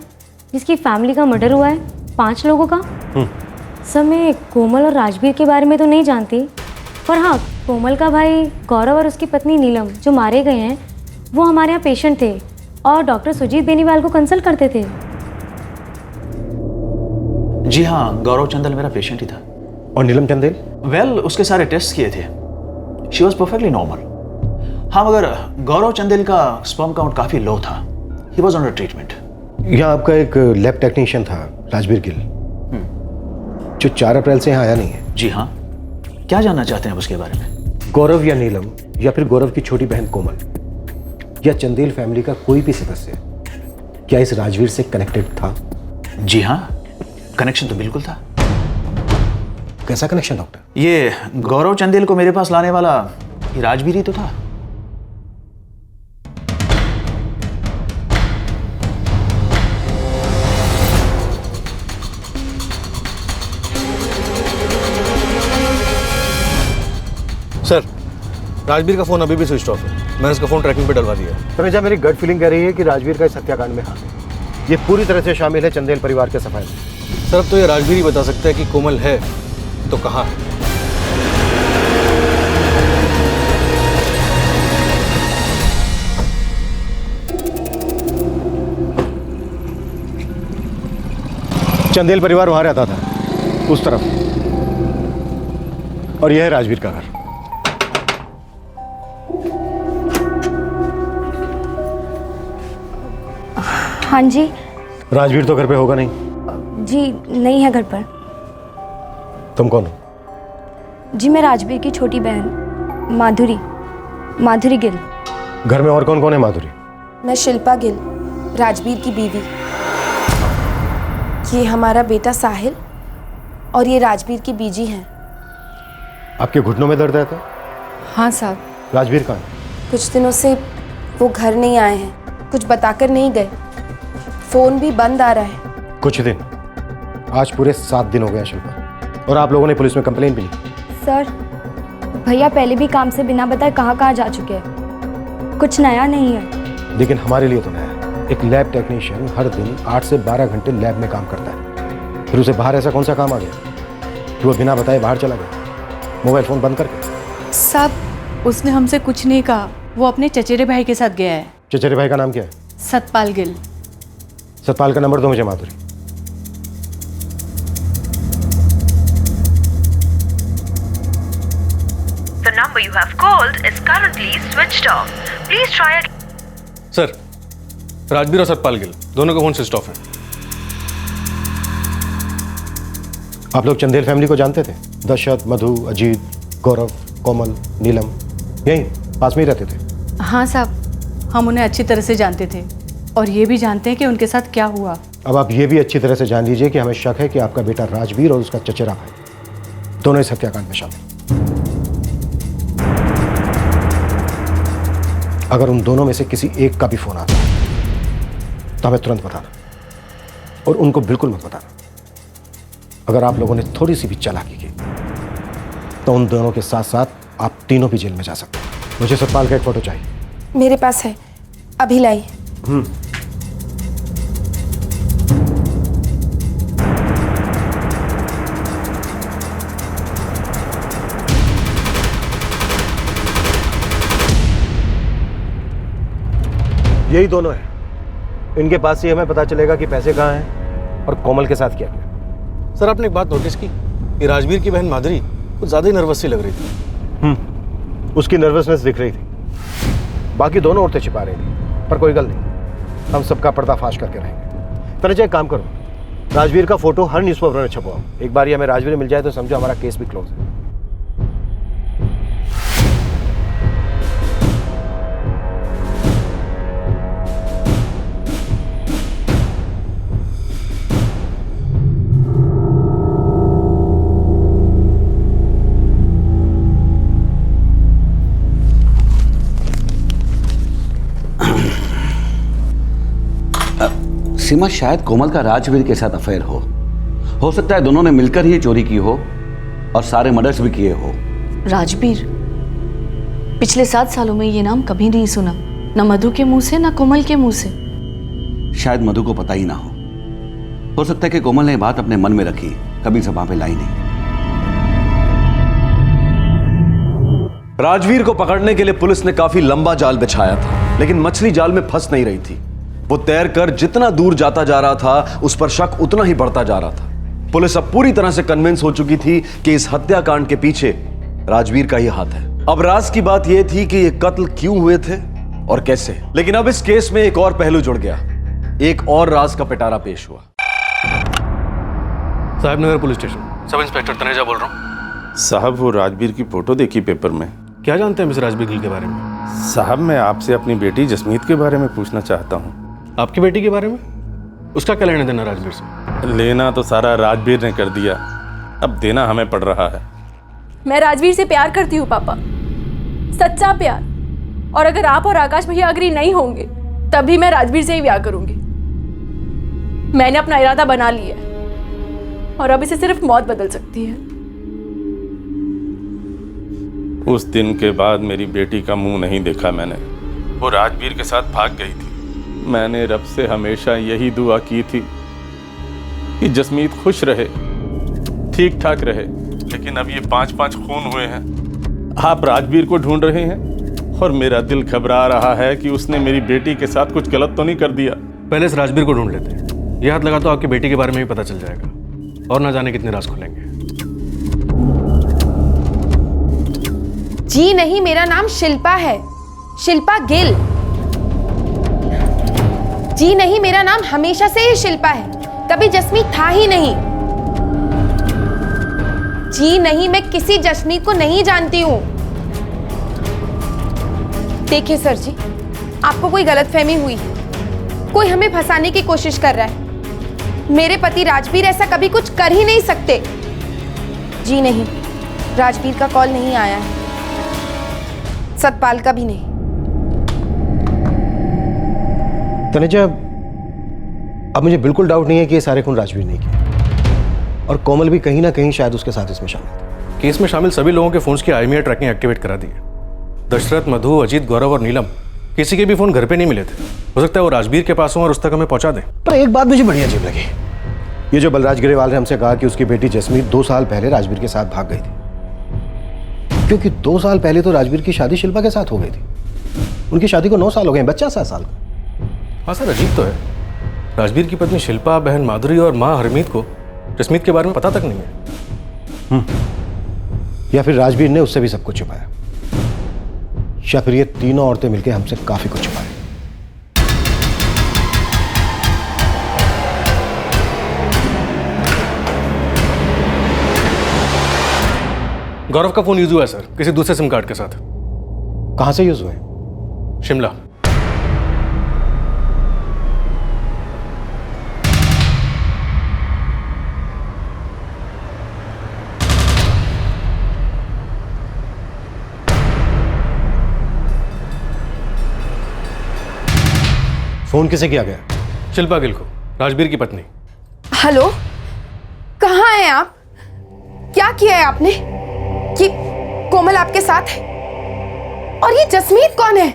जिसकी फैमिली का मर्डर हुआ है 5 लोगों का? सर मैं कोमल और राजवीर के बारे में तो नहीं जानती, पर हाँ कोमल का भाई गौरव और उसकी पत्नी नीलम जो मारे गए हैं, वो हमारे यहाँ पेशेंट थे और डॉक्टर सुजीत बेनीवाल को कंसल्ट करते थे। जी हाँ, गौरव चंदेल मेरा पेशेंट ही था। और नीलम चंदेल? वेल उसके सारे टेस्ट किए थे, शी वॉज परफेक्टली नॉर्मल। हाँ मगर गौरव चंदेल का स्पर्म काउंट काफ़ी लो था, ही वॉज अंडर ट्रीटमेंट। यहाँ आपका एक लैब टेक्नीशियन था राजवीर गिल, जो 4 अप्रैल से यहाँ आया नहीं है। जी हाँ, क्या जानना चाहते हैं उसके बारे में? गौरव या नीलम या फिर गौरव की छोटी बहन कोमल या चंदेल फैमिली का कोई भी सदस्य क्या इस राजवीर से कनेक्टेड था? जी हाँ, कनेक्शन तो बिल्कुल था। कैसा कनेक्शन डॉक्टर? ये गौरव चंदेल को मेरे पास लाने वाला ये राजवीर ही तो था। सर राजवीर का फोन अभी भी स्विच ऑफ है, मैंने उसका फोन ट्रैकिंग पे डलवा दिया है। तनुजा, मेरी गट फीलिंग कह रही है कि राजवीर का इस हत्याकांड में हाथ है। ये पूरी तरह से शामिल है चंदेल परिवार के सफाई में। सर अब तो ये राजवीर ही बता सकता है कि कोमल है तो कहाँ है। चंदेल परिवार वहां रहता था, उस तरफ, और यह है राजवीर का घर। हाँ जी। राजवीर तो घर पे होगा नहीं? जी नहीं है घर पर। तुम कौन हो? जी मैं राजवीर की छोटी बहन माधुरी गिल। घर में और कौन कौन है माधुरी? मैं शिल्पा गिल, राजवीर की बीवी। ये हमारा बेटा साहिल और ये राजवीर की बीजी हैं। आपके घुटनों में दर्द रहता है? हाँ साहब। राजवीर कहाँ है? कुछ दिनों से वो घर नहीं आए हैं, कुछ बताकर नहीं गए, फोन भी बंद आ रहा है। कुछ दिन? आज पूरे 7 दिन हो गए शिल्पा, और आप लोगों ने पुलिस में कंप्लेन भी ली। सर भैया पहले भी काम से बिना बताए कहाँ जा चुके हैं, कुछ नया नहीं है। लेकिन हमारे लिए तो नया है। एक लैब टेक्नीशियन हर दिन 8 से 12 घंटे लैब में काम करता है, फिर उसे बाहर ऐसा कौन सा काम आ गया कि वो बिना बताए बाहर चला गया, मोबाइल फोन बंद करके? साहब उसने हमसे कुछ नहीं कहा, वो अपने चचेरे भाई के साथ गया है। चचेरे भाई का नाम क्या है? सतपाल गिल। सतपाल का नंबर दो मुझे माधुरी। The number you have called is currently switched off. Please try again. Sir Rajveer और सतपाल गिल दोनों का फोन स्विच ऑफ है। आप लोग चंदेल फैमिली को जानते थे? दशरथ, मधु, अजीत, गौरव, कोमल, नीलम यहीं पास में ही रहते थे? हाँ साहब, हम उन्हें अच्छी तरह से जानते थे और ये भी जानते हैं कि उनके साथ क्या हुआ। अब आप ये भी अच्छी तरह से जान लीजिए कि हमें शक है कि आपका बेटा राजवीर और उसका चचेरा भाई दोनों इस हत्याकांड में शामिल। अगर उन दोनों में से किसी एक का भी फोन आता है तो हमें तुरंत बताना, और उनको बिल्कुल मत बताना। अगर आप लोगों ने थोड़ी सी भी चालाकी की तो उन दोनों के साथ साथ आप तीनों भी जेल में जा सकते हैं। मुझे सतपाल का एक फोटो चाहिए। मेरे पास है, अभी लाई। यही दोनों हैं। इनके पास से हमें पता चलेगा कि पैसे कहाँ हैं और कोमल के साथ क्या किया। सर आपने एक बात नोटिस की कि राजवीर की बहन माधुरी कुछ ज़्यादा ही नर्वस सी लग रही थी। उसकी नर्वसनेस दिख रही थी। बाकी दोनों औरतें छिपा रही थी, पर कोई गल नहीं, हम सबका पर्दाफाश करके रहेंगे। तनुजा एक काम करो, राजवीर का फोटो हर न्यूज़पेपर में छपवाओ। एक बार ये हमें राजवीर मिल जाए तो समझो हमारा केस भी क्लोज है। सीमा, शायद कोमल का राजवीर के साथ अफेयर हो सकता है दोनों ने मिलकर ही चोरी की हो और सारे मर्डर्स भी किए हो। राजवीर, पिछले 7 सालों में ये नाम कभी नहीं सुना, न मधु के मुंह से न कोमल के मुंह से। शायद मधु को पता ही ना हो सकता है कि कोमल ने बात अपने मन में रखी, कभी ज़बान पे लाई नहीं। राजवीर को पकड़ने के लिए पुलिस ने काफी लंबा जाल बिछाया था, लेकिन मछली जाल में फंस नहीं रही थी। वो तैरकर जितना दूर जाता जा रहा था, उस पर शक उतना ही बढ़ता जा रहा था। पुलिस अब पूरी तरह से कन्विंस हो चुकी थी कि इस हत्याकांड के पीछे राजवीर का ही हाथ है। अब राज की बात यह थी कि ये कत्ल क्यों हुए थे और कैसे। लेकिन अब इस केस में एक और पहलू जुड़ गया, एक और राज का पिटारा पेश हुआ। Sahab Nagar police station, sub inspector Taneja बोल रहा हूँ। साहब वो राजवीर की फोटो देखी पेपर में। क्या जानते हैं मिस्टर राजवीर गिल के बारे में? साहब मैं आपसे अपनी बेटी जसमीत के बारे में पूछना चाहता हूँ। आपकी बेटी के बारे में? उसका क्या लेना देना राजवीर से? लेना तो सारा राजवीर ने कर दिया, अब देना हमें पड़ रहा है। मैं राजवीर से प्यार करती हूँ पापा, सच्चा प्यार। और अगर आप और आकाश भैया अग्री नहीं होंगे तभी मैं राजवीर से ही ब्याह करूंगी। मैंने अपना इरादा बना लिया है और अब इसे सिर्फ मौत बदल सकती है। उस दिन के बाद मेरी बेटी का मुंह नहीं देखा मैंने। वो राजवीर के साथ भाग गई थी। मैंने रब से हमेशा यही दुआ की थी कि जसमीत खुश रहे, ठीक ठाक रहे। लेकिन अब ये 5-5 खून हुए हैं। आप राजवीर को ढूंढ रहे हैं और मेरा दिल घबरा रहा है कि उसने मेरी बेटी के साथ कुछ गलत तो नहीं कर दिया। पहले इस राजवीर को ढूंढ लेते हैं। ये हाथ लगा तो आपकी बेटी के बारे में भी पता चल जाएगा और ना जाने कितने राज खुलेंगे। जी नहीं, मेरा नाम शिल्पा है, शिल्पा गिल। जी नहीं, मेरा नाम हमेशा से ही शिल्पा है, कभी जसमीत था ही नहीं। जी नहीं, मैं किसी जसमीत को नहीं जानती हूं। देखिए सर जी, आपको कोई गलतफहमी हुई है, कोई हमें फंसाने की कोशिश कर रहा है। मेरे पति राजवीर ऐसा कभी कुछ कर ही नहीं सकते। जी नहीं, राजवीर का कॉल नहीं आया है, सतपाल का भी नहीं। तनुजा, अब मुझे बिल्कुल डाउट नहीं है कि ये सारे खून राजवीर ने किए और कोमल भी कहीं ना कहीं शायद उसके साथ इसमें शामिल थी। केस में शामिल सभी लोगों के फोन्स की IMEI ट्रैकिंग एक्टिवेट करा दी है। दशरथ, मधु, अजीत, गौरव और नीलम, किसी के भी फोन घर पे नहीं मिले थे। हो सकता है वो राजवीर के पास हो और उस तक हमें पहुंचा दें। पर एक बात मुझे बड़ी अजीब लगी, ये जो बलराज ग्रेवाल ने हमसे कहा कि उसकी बेटी जसमीत 2 साल पहले राजवीर के साथ भाग गई थी, क्योंकि 2 साल पहले तो राजवीर की शादी शिल्पा के साथ हो गई थी। उनकी शादी को 9 साल हो गए, बच्चा 7 साल का। हाँ सर, अजीब तो है, राजवीर की पत्नी शिल्पा, बहन माधुरी और माँ हरमीत को जसमीत के बारे में पता तक नहीं है। या फिर राजवीर ने उससे भी सब कुछ छुपाया, या फिर ये तीनों औरतें मिलकर हमसे काफी कुछ छुपाया। गौरव का फोन यूज हुआ है सर, किसी दूसरे सिम कार्ड के साथ। कहां से यूज हुए? शिमला। फोन किसे किया गया? शिल्पा गिल को, राजवीर की पत्नी। हेलो, कहाँ हैं आप? क्या किया है आपने कि कोमल आपके साथ है और ये जसमीत कौन है?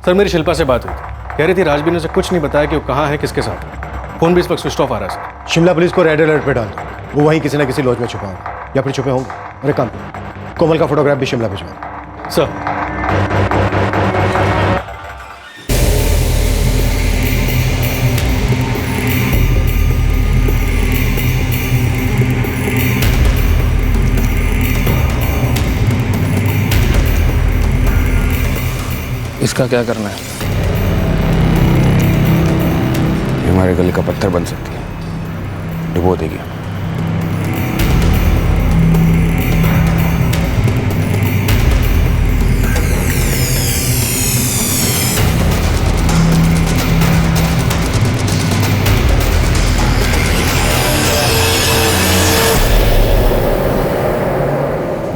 सर मेरी शिल्पा से बात हुई थी, कह रही थी राजबीर ने उसे कुछ नहीं बताया कि वो कहाँ है, किसके साथ है। फोन भी इस वक्त स्विच ऑफ आ रहा है सर। शिमला पुलिस को रेड अलर्ट पे डाल दो, वो वहीं किसी ना किसी लॉज में छुपा होगा या फिर छुपे होंगे। अरे काम करो, कोमल का फोटोग्राफ भी शिमला भिजवा दो। सर इसका क्या करना है? ये हमारे गले का पत्थर बन सकती है, डुबो देगी।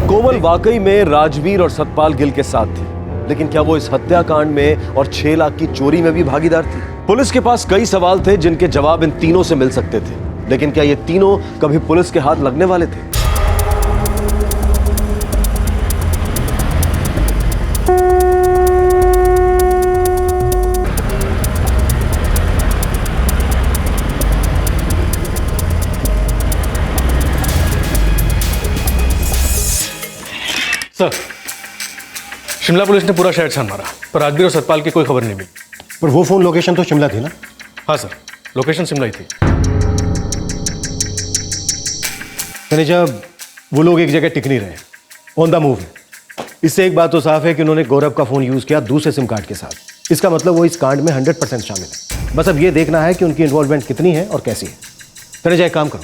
कोमल वाकई में राजवीर और सतपाल गिल के साथ थी, लेकिन क्या वो इस हत्याकांड में और 6 लाख की चोरी में भी भागीदार थी? पुलिस के पास कई सवाल थे जिनके जवाब इन तीनों से मिल सकते थे, लेकिन क्या ये तीनों कभी पुलिस के हाथ लगने वाले थे? सर शिमला पुलिस ने पूरा शहर छान मारा, पर राजबीर और सतपाल की कोई खबर नहीं मिली। पर वो फोन लोकेशन तो शिमला थी ना? हाँ सर, लोकेशन शिमला ही थी। तनेजा, वो लोग एक जगह टिक नहीं रहे, ऑन द मूव है। इससे एक बात तो साफ है कि उन्होंने गौरव का फोन यूज किया दूसरे सिम कार्ड के साथ। इसका मतलब वो इस कांड में 100% शामिल है। बस अब ये देखना है कि उनकी इन्वॉल्वमेंट कितनी है और कैसी है। तनेजा एक काम करो,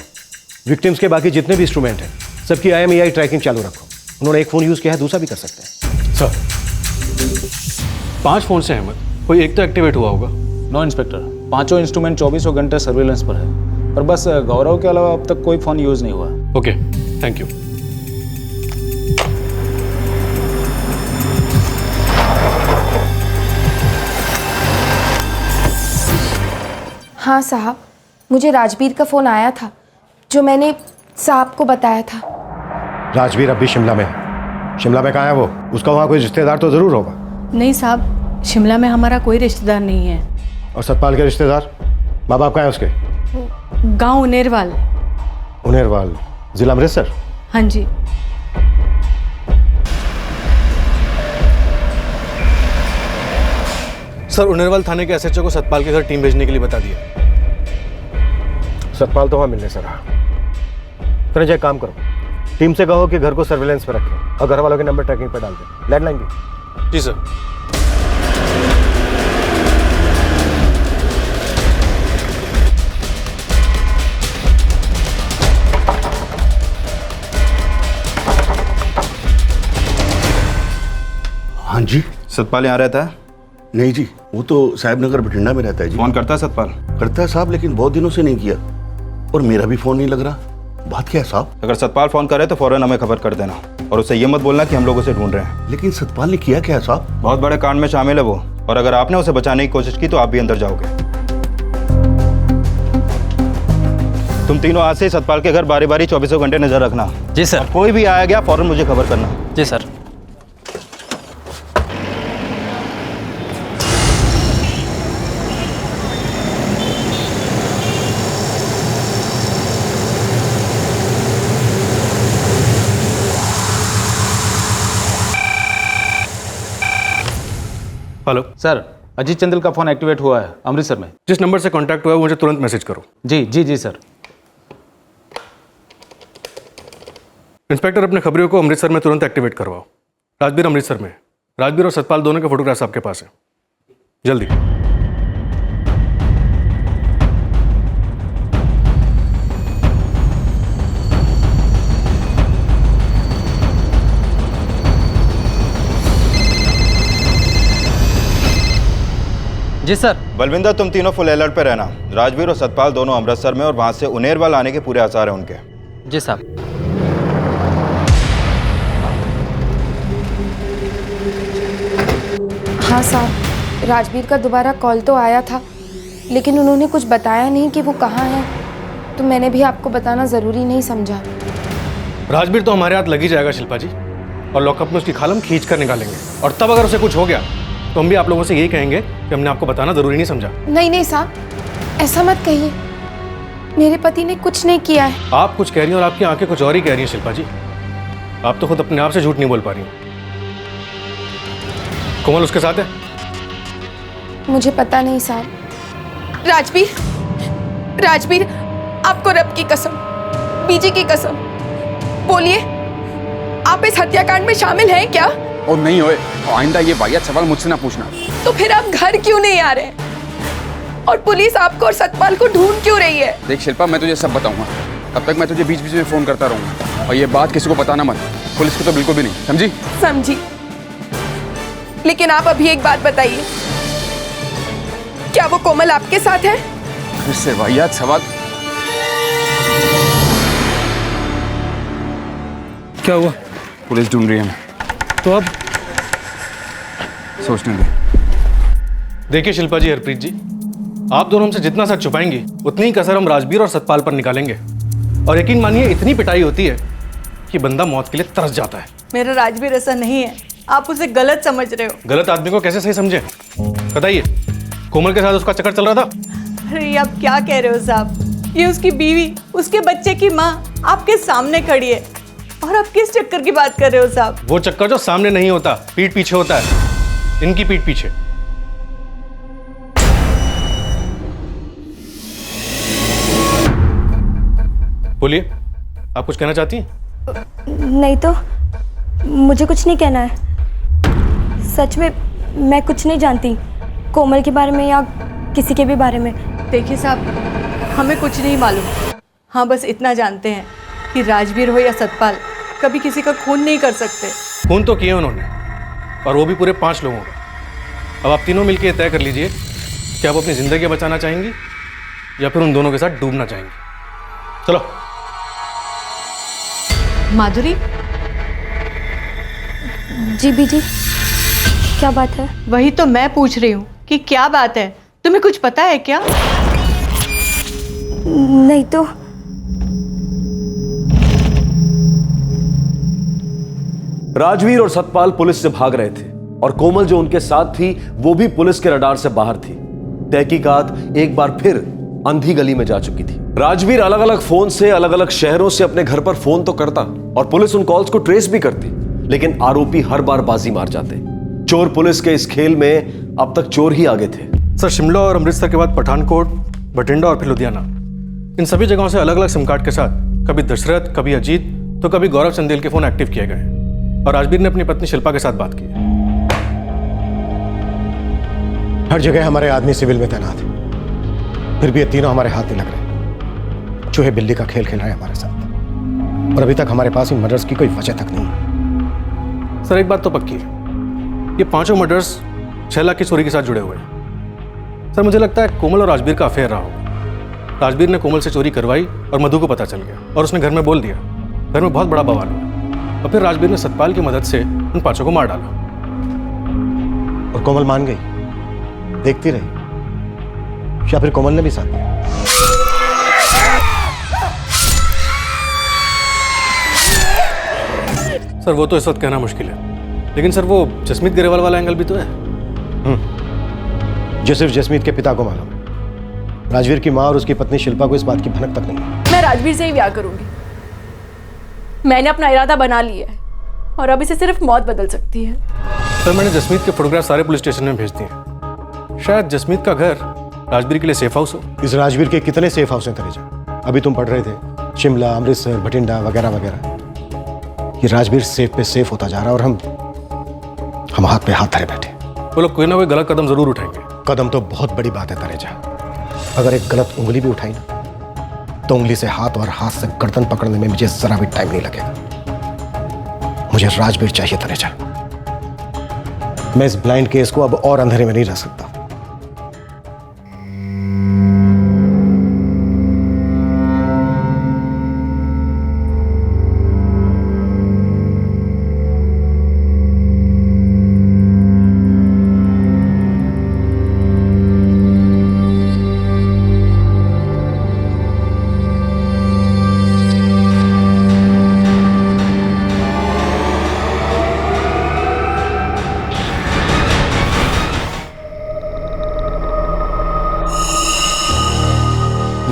विक्टिम्स के बाकी जितने भी इंस्ट्रूमेंट हैं सबकी IMEI ट्रैकिंग चालू रखो। उन्होंने एक फ़ोन यूज़ किया है, दूसरा भी कर सकते हैं। सर 5 फ़ोन से अहमद, कोई एक तो एक्टिवेट हुआ होगा। नो इंस्पेक्टर, पांचों इंस्ट्रूमेंट 24 घंटे सर्विलेंस पर है, पर बस गौरव के अलावा अब तक कोई फ़ोन यूज़ नहीं हुआ। Okay, thank you. हाँ साहब, मुझे राजबीर का फ़ोन आया था, जो मैंने साहब को बताया था। राजबीर अब भी शिमला में है। शिमला में कहाँ है वो? उसका वहाँ कोई रिश्तेदार तो ज़रूर होगा। नहीं साहब, शिमला में हमारा कोई रिश्तेदार नहीं है। और सतपाल के रिश्तेदार? माँ बाप कहाँ है उसके? गांव उनेरवाल। उनेरवाल, जिला अमृतसर? हाँ जी। सर उनेरवाल थाने के SHO को सतपाल के घर टीम भेजने के लिए बता दिया। सतपाल तो वहाँ मिलने से रहा। तनेजा एक काम करो, टीम से कहो कि घर को सर्विलेंस पे रखें और घर वालों के नंबर ट्रैकिंग पे डाल दें। लैंडलाइन भी। जी सर। हाँ जी। सतपाल यहाँ रहता है? नहीं जी, वो तो साहिब नगर बठिंडा में रहता है जी। फोन करता है सतपाल? करता है साहब, लेकिन बहुत दिनों से नहीं किया और मेरा भी फोन नहीं लग रहा। बात क्या है साहब? अगर सतपाल फोन करे तो फौरन हमें खबर कर देना और उसे ये मत बोलना कि हम लोग उसे ढूंढ रहे हैं। लेकिन सतपाल ने किया क्या है साहब? बहुत बड़े कांड में शामिल है वो, और अगर आपने उसे बचाने की कोशिश की तो आप भी अंदर जाओगे। तुम तीनों आज से ही सतपाल के घर बारी बारी 24 घंटे नजर रखना। जी सर। कोई भी आया गया फौरन मुझे खबर करना। जी sir. Hello sir, Ajit Chandel का फोन एक्टिवेट हुआ है अमृतसर में। जिस नंबर से कांटेक्ट हुआ है मुझे तुरंत मैसेज करो। जी जी जी सर। इंस्पेक्टर, अपने खबरियों को अमृतसर में तुरंत एक्टिवेट करवाओ। राजबीर अमृतसर में है। राजबीर और सतपाल दोनों के फोटोग्राफ्स आपके पास हैं। जल्दी। जी सर। बलविंदर, तुम तीनों फुल अलर्ट पे रहना। राजवीर और सतपाल दोनों अमृतसर में और वहां से उनेरवाल आने के पूरे आसार हैं उनके। जी साहब। हाँ साहब, राजबीर का दोबारा कॉल तो आया था, लेकिन उन्होंने कुछ बताया नहीं कि वो कहाँ है, तो मैंने भी आपको बताना ज़रूरी नहीं समझा। राजबीर तो हमारे हाथ लग ही जाएगा शिल्पा जी। और लॉकअप में उसकी खाल हम खींच कर निकालेंगे, और तब अगर उसे कुछ हो गया तो हम भी आप लोगों से यही कहेंगे कि हमने आपको बताना जरूरी नहीं समझा। नहीं नहीं साहब, ऐसा मत कहिए, मेरे पति ने कुछ नहीं किया है। आप कुछ कह रही हैं और आपकी आंखें कुछ और ही कह रही हैं शिल्पा जी। आप तो खुद अपने आप से झूठ नहीं बोल पा रही हैं। कोमल उसके साथ है? मुझे पता नहीं साहब। राजवीर, राजवीर, आपको रब की कसम, बीजी की कसम, बोलिए आप इस हत्याकांड में शामिल हैं क्या? और नहीं होए, आइंदा ये वाहियात सवाल मुझसे ना पूछना। तो फिर आप घर क्यों नहीं आ रहे? और पुलिस आपको और सतपाल को ढूंढ क्यों रही है? देख शिल्पा, मैं तुझे सब बताऊंगा, तब तक मैं तुझे बीच बीच में फोन करता रहूंगा, और ये बात किसी को बताना मत, पुलिस को तो बिल्कुल भी नहीं, समझी? समझी। लेकिन आप अभी एक बात बताइए, क्या वो कोमल आपके साथ है? फिर से वाहियात सवाल। क्या हुआ? पुलिस ढूंढ रही है हमें। तो अब सोचने दे। देखिए शिल्पा जी, हरप्रीत जी, आप दोनों हमसे जितना सच छुपाएंगी उतनी ही कसर हम राजवीर और सतपाल पर निकालेंगे। और यकीन मानिए, इतनी पिटाई होती है कि बंदा मौत के लिए तरस जाता है। मेरा राजवीर ऐसा नहीं है, आप उसे गलत समझ रहे हो। गलत आदमी को कैसे सही समझे? बताइए, कोमल के साथ उसका चक्कर चल रहा था? अरे आप क्या कह रहे हो साहब? ये उसकी बीवी, उसके बच्चे की माँ आपके सामने खड़ी है, और आप किस चक्कर की बात कर रहे हो साहब? वो चक्कर जो सामने नहीं होता, पीठ पीछे होता है, इनकी पीठ पीछे। बोलिए, आप कुछ कहना चाहती हैं? नहीं तो मुझे कुछ नहीं कहना है। सच में मैं कुछ नहीं जानती कोमल के बारे में या किसी के भी बारे में। देखिए साहब, हमें कुछ नहीं मालूम। हाँ, बस इतना जानते हैं कि राजवीर हो या सतपाल, कभी किसी का खून नहीं कर सकते। खून तो किए उन्होंने, और वो भी पूरे 5 लोगों का। अब आप तीनों मिलकर तय कर लीजिए कि आप अपनी जिंदगी बचाना चाहेंगी या फिर उन दोनों के साथ डूबना चाहेंगी। चलो। माधुरी। जी बीजी, क्या बात है? वही तो मैं पूछ रही हूँ कि क्या बात है, तुम्हें कुछ पता है क्या? नहीं तो। राजवीर और सतपाल पुलिस से भाग रहे थे, और कोमल जो उनके साथ थी वो भी पुलिस के रडार से बाहर थी। तहकीकात एक बार फिर अंधी गली में जा चुकी थी। राजवीर अलग अलग फोन से अलग अलग शहरों से अपने घर पर फोन तो करता, और पुलिस उन कॉल्स को ट्रेस भी करती, लेकिन आरोपी हर बार बाजी मार जाते। चोर पुलिस के इस खेल में अब तक चोर ही आगे थे। सर, शिमला और अमृतसर के बाद पठानकोट, बठिंडा और फिर लुधियाना, इन सभी जगहों से अलग अलग सिम कार्ड के साथ कभी दशरथ, कभी अजीत, तो कभी गौरव चंदेल के फोन एक्टिव किए गए, और राजवीर ने अपनी पत्नी शिल्पा के साथ बात की। हर जगह हमारे आदमी सिविल में तैनात है, फिर भी ये तीनों हमारे हाथ नहीं लग रहे। चूहे बिल्ली का खेल खेल रहे हैं हमारे साथ, और अभी तक हमारे पास इन मर्डर्स की कोई वजह तक नहीं है। सर, एक बात तो पक्की है, ये 5 मर्डर्स 6 लाख की चोरी के साथ जुड़े हुए हैं। सर, मुझे लगता है कोमल और राजवीर का अफेयर रहा होगा। राजवीर ने कोमल से चोरी करवाई और मधु को पता चल गया, और उसने घर में बोल दिया। घर में बहुत बड़ा बवाल हुआ, और फिर राजवीर ने सतपाल की मदद से उन 5 को मार डाला। और कोमल मान गई, देखती रही, या फिर कोमल ने भी साथ दिया? सर, वो तो इस वक्त कहना मुश्किल है, लेकिन सर वो जसमीत गरेवाल वाला एंगल भी तो है। जो सिर्फ जसमीत के पिता को मालूम है। राजवीर की माँ और उसकी पत्नी शिल्पा को इस बात की भनक तक नहीं है। मैं राजवीर से ही ब्याह करूंगी। मैंने अपना इरादा बना लिया है, और अब इसे सिर्फ मौत बदल सकती है। सर, मैंने जसमीत के फोटोग्राफ सारे पुलिस स्टेशन में भेज दिए। शायद जसमीत का घर राजवीर के लिए सेफ हाउस हो। इस राजवीर के कितने सेफ हाउस हैं तरेजा? अभी तुम पढ़ रहे थे, शिमला, अमृतसर, बठिंडा वगैरह वगैरह। ये राजवीर सेफ पे सेफ होता जा रहा है, और हम हाथ पे हाथ धरे बैठे। वो लोग कोई ना कोई गलत कदम जरूर उठाएंगे। कदम तो बहुत बड़ी बात है तरेजा। अगर एक गलत उंगली भी उठाई ना, तो उंगली से हाथ और हाथ से गर्दन पकड़ने में मुझे जरा भी टाइम नहीं लगेगा। मुझे राजवीर चाहिए तरेजा। मैं इस ब्लाइंड केस को अब और अंधेरे में नहीं रह सकता।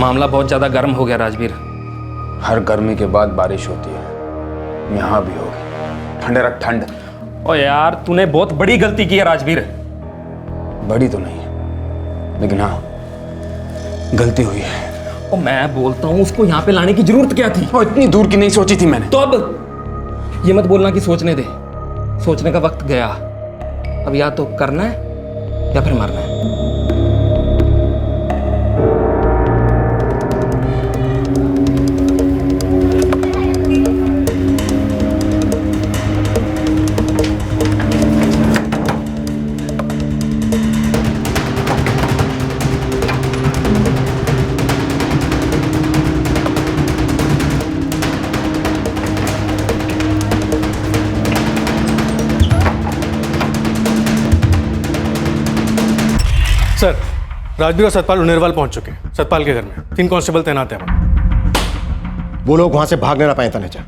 मामला बहुत ज़्यादा गर्म हो गया राजवीर। हर गर्मी के बाद बारिश होती है, यहाँ भी होगी। ठंड रख ठंड। ओ यार तूने बहुत बड़ी गलती की है राजवीर। बड़ी तो नहीं है, लेकिन हाँ गलती हुई है। ओ मैं बोलता हूँ उसको यहाँ पे लाने की जरूरत क्या थी? और इतनी दूर की नहीं सोची थी मैंने। तो अब ये मत बोलना कि सोचने दे, सोचने का वक्त गया। अब या तो करना है या फिर मरना है। सर, राजवीर और सतपाल उनेरवाल पहुंच चुके हैं। सतपाल के घर में 3 कांस्टेबल तैनात हैं वहाँ। वो लोग वहां से भागने ना पाए तनेजा।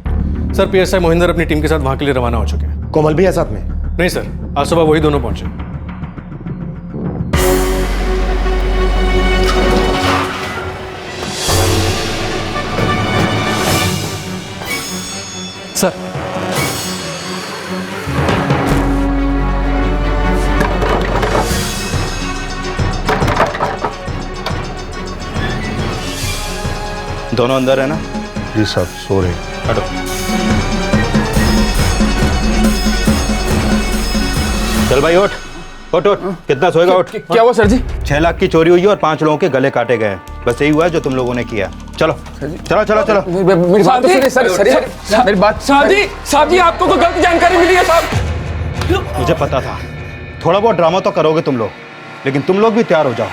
सर, पीएसआई मोहिंदर अपनी टीम के साथ वहां के लिए रवाना हो चुके हैं। कोमल भी है साथ में? नहीं सर, आज सुबह वही दोनों पहुंचे। सर दोनों अंदर है ना? जी साहब, सो रहे। हटो। चल भाई उठ उठ उठ। कितना सोएगा? उठ। क्या हुआ सर जी? 6 लाख की चोरी हुई है और 5 लोगों के गले काटे गए हैं। बस यही हुआ है जो तुम लोगों ने किया। चलो चलो चलो चलो। मेरी बात तो सुनिए सर, मेरी बात। साहब जी आपको कोई गलत जानकारी मिली है साहब। मुझे पता था थोड़ा बहुत ड्रामा तो करोगे तुम लोग, लेकिन तुम लोग भी तैयार हो जाओ,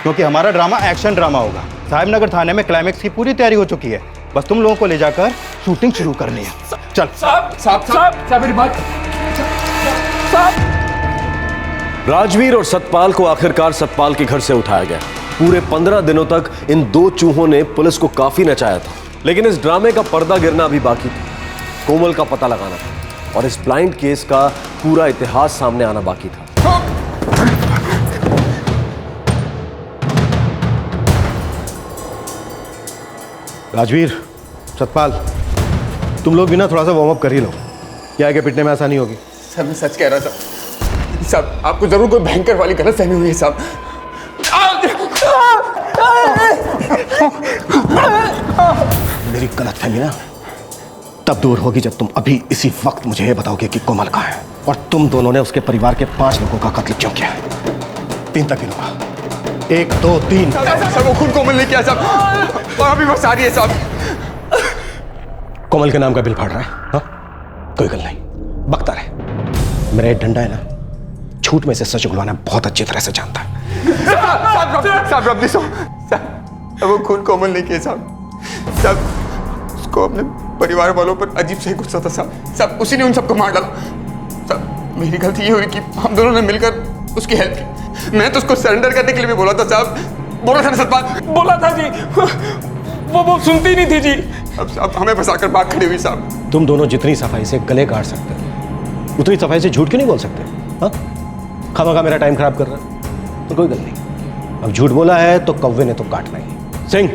क्योंकि हमारा ड्रामा एक्शन ड्रामा होगा। साहिबनगर थाने में क्लाइमेक्स की पूरी तैयारी हो चुकी है, बस तुम लोगों को ले जाकर शूटिंग शुरू करनी है। चल। साहब मेरी बात। राजवीर और सतपाल को आखिरकार सतपाल के घर से उठाया गया। पूरे 15 दिनों तक इन 2 चूहों ने पुलिस को काफी नचाया था, लेकिन इस ड्रामे का पर्दा गिरना अभी बाकी था। कोमल का पता लगाना था और इस ब्लाइंड केस का पूरा इतिहास सामने आना बाकी था। राजवीर, सतपाल, तुम लोग भी ना थोड़ा सा वार्म अप कर ही लो। क्या है कि पिटने में आसानी होगी। सर मैं सच कह रहा था साहब, आपको जरूर कोई भयंकर वाली गलत फहमी हुई है साहब। मेरी गलत फहमी ना तब दूर होगी जब तुम अभी इसी वक्त मुझे ये बताओगे कि कोमल कहाँ है और तुम दोनों ने उसके परिवार के 5 लोगों का कत्ल क्यों किया है। 3 तक गिनूंगा। 1 2 3। सर वो खुद कोमल ने किया साहब, और अभी बस आ रही है साहब। कोमल के नाम का बिल फाड़ रहा है? हाँ, कोई गल नहीं, बकता रहे। मेरा एक डंडा है ना, झूठ में से सच उगलवाना बहुत अच्छी तरह से जानता है। साहब रब साहब, वो खून कोमल ने किया साहब। उसको अपने परिवार वालों पर अजीब से गुस्सा था साहब, उसी ने उन सबको मार डाला साहब। मेरी गलती ये हुई कि हम दोनों ने मिलकर उसकी हेल्प की। मैं तो उसको सरेंडर करने के लिए भी बोला था साहब, बोला था ना सतपाल? बोला था जी, वो सुनती नहीं थी जी। अब साहब हमें फंसाकर बात खड़ी हुई साहब। तुम दोनों जितनी सफाई से गले काट सकते हो उतनी सफाई से झूठ क्यों नहीं बोल सकते? हाँ, खामखा मेरा टाइम खराब कर रहा है तो कोई गल नहीं। अब झूठ बोला है तो कौवे ने तो काटना ही। सिंह,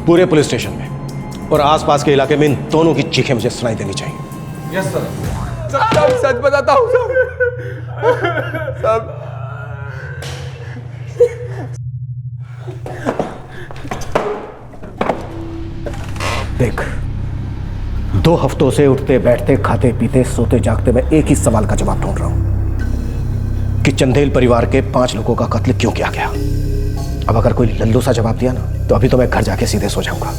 पूरे पुलिस स्टेशन में और आसपास के इलाके में इन दोनों की चीखें मुझे सुनाई देनी चाहिए। Yes sir. साहब सच बताता हूँ साहब। देख, 2 हफ्तों से उठते बैठते खाते पीते सोते जागते मैं एक ही सवाल का जवाब ढूंढ रहा हूं कि चंदेल परिवार के 5 लोगों का कत्ल क्यों किया गया। अब अगर कोई लल्लू सा जवाब दिया ना तो अभी तो मैं घर जाके सीधे सो जाऊंगा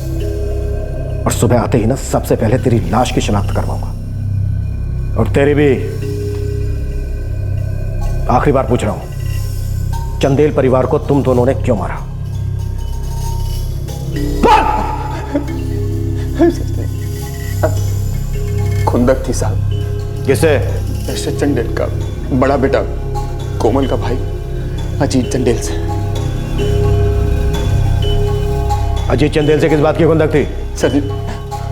और सुबह आते ही ना सबसे पहले तेरी लाश की शिनाख्त करवाऊंगा। और तेरी भी आखिरी बार पूछ रहा हूं, चंदेल परिवार को तुम दोनों ने क्यों मारा? खुंदक थी साहब। किसे? दशरथ चंदेल का बड़ा बेटा कोमल का भाई अजीत चंदेल से। अजीत चंदेल से किस बात की खुंदक थी? सर जी,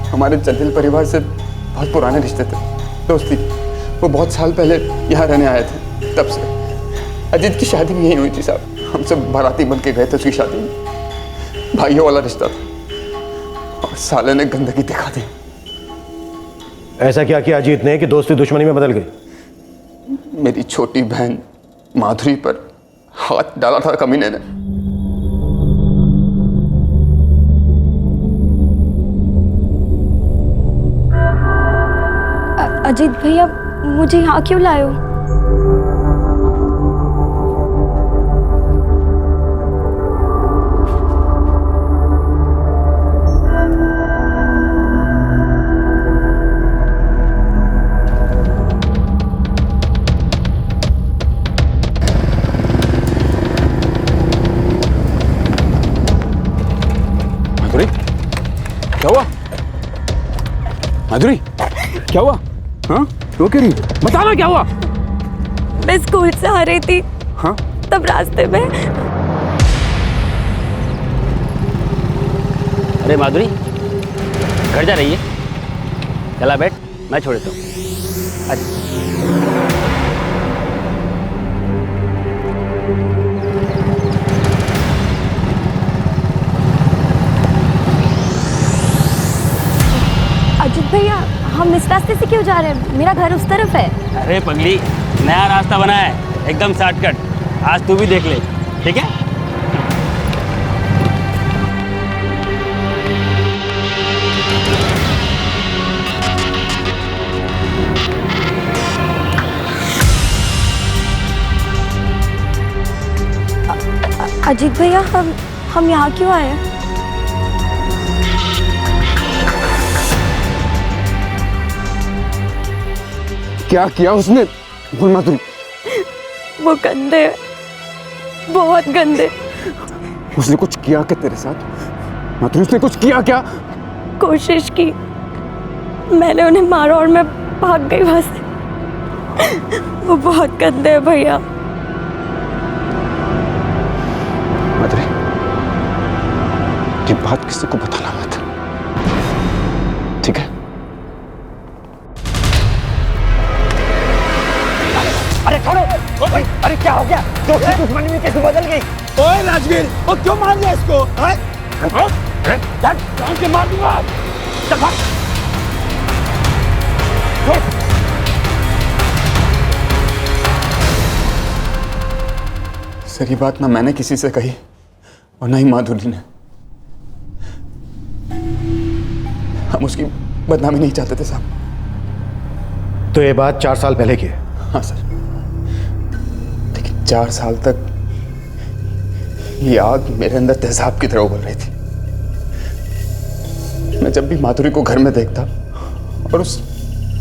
हमारे चंदेल परिवार से बहुत पुराने रिश्ते थे, दोस्ती। वो बहुत साल पहले यहाँ रहने आए थे, तब से अजीत की शादी भी यहीं हुई थी साहब। हम सब बाराती बन के गए थे उसकी शादी में। भाइयों वाला रिश्ता था और साले ने गंदगी दिखा दी। ऐसा क्या किया अजीत ने कि दोस्ती दुश्मनी में बदल गई? मेरी छोटी बहन माधुरी पर हाथ डाला था कमीने ने। अजीत भैया, मुझे यहाँ क्यों लाए हो? माधुरी, क्या हुआ? माधुरी, क्या हुआ? हाँ, क्यों कह रही? बताना क्या हुआ? मैं स्कूल से आ रही थी। हाँ? तब रास्ते में। अरे माधुरी, घर जा रही है? चला बैठ, मैं छोड़ देता हूँ। अजीत भैया, हम इस रास्ते से क्यों जा रहे हैं? मेरा घर उस तरफ है। अरे पगली, नया रास्ता बना है, एकदम शॉर्टकट। आज तू भी देख ले, ठीक है? अजीत भैया, हम यहाँ क्यों आए हैं? क्या किया उसने? बोल माधुरी। वो गंदे, बहुत गंदे। उसने कुछ किया क्या तेरे साथ? माधुरी, उसने कुछ किया क्या? कोशिश की, मैंने उन्हें मारा और मैं भाग गई वहां से। वो बहुत गंदे हैं भैया। माधुरी, ये बात किसी को बताना मत, ठीक है? अरे छोड़ो! अरे क्या हो गया? दोस्ती दुश्मनी में कैसे बदल गई? ओए राजवीर, वो क्यों मार दिया इसको? अरे जान के मार दूंगा। चल भाग। सर, ये बात ना मैंने किसी से कही और ना ही माधुरी ने। हम उसकी बदनामी नहीं चाहते थे साहब। तो ये बात 4 साल पहले की है? हाँ सर, लेकिन 4 साल तक ये आग मेरे अंदर तेजाब की तरह उबल रही थी। मैं जब भी माधुरी को घर में देखता और उस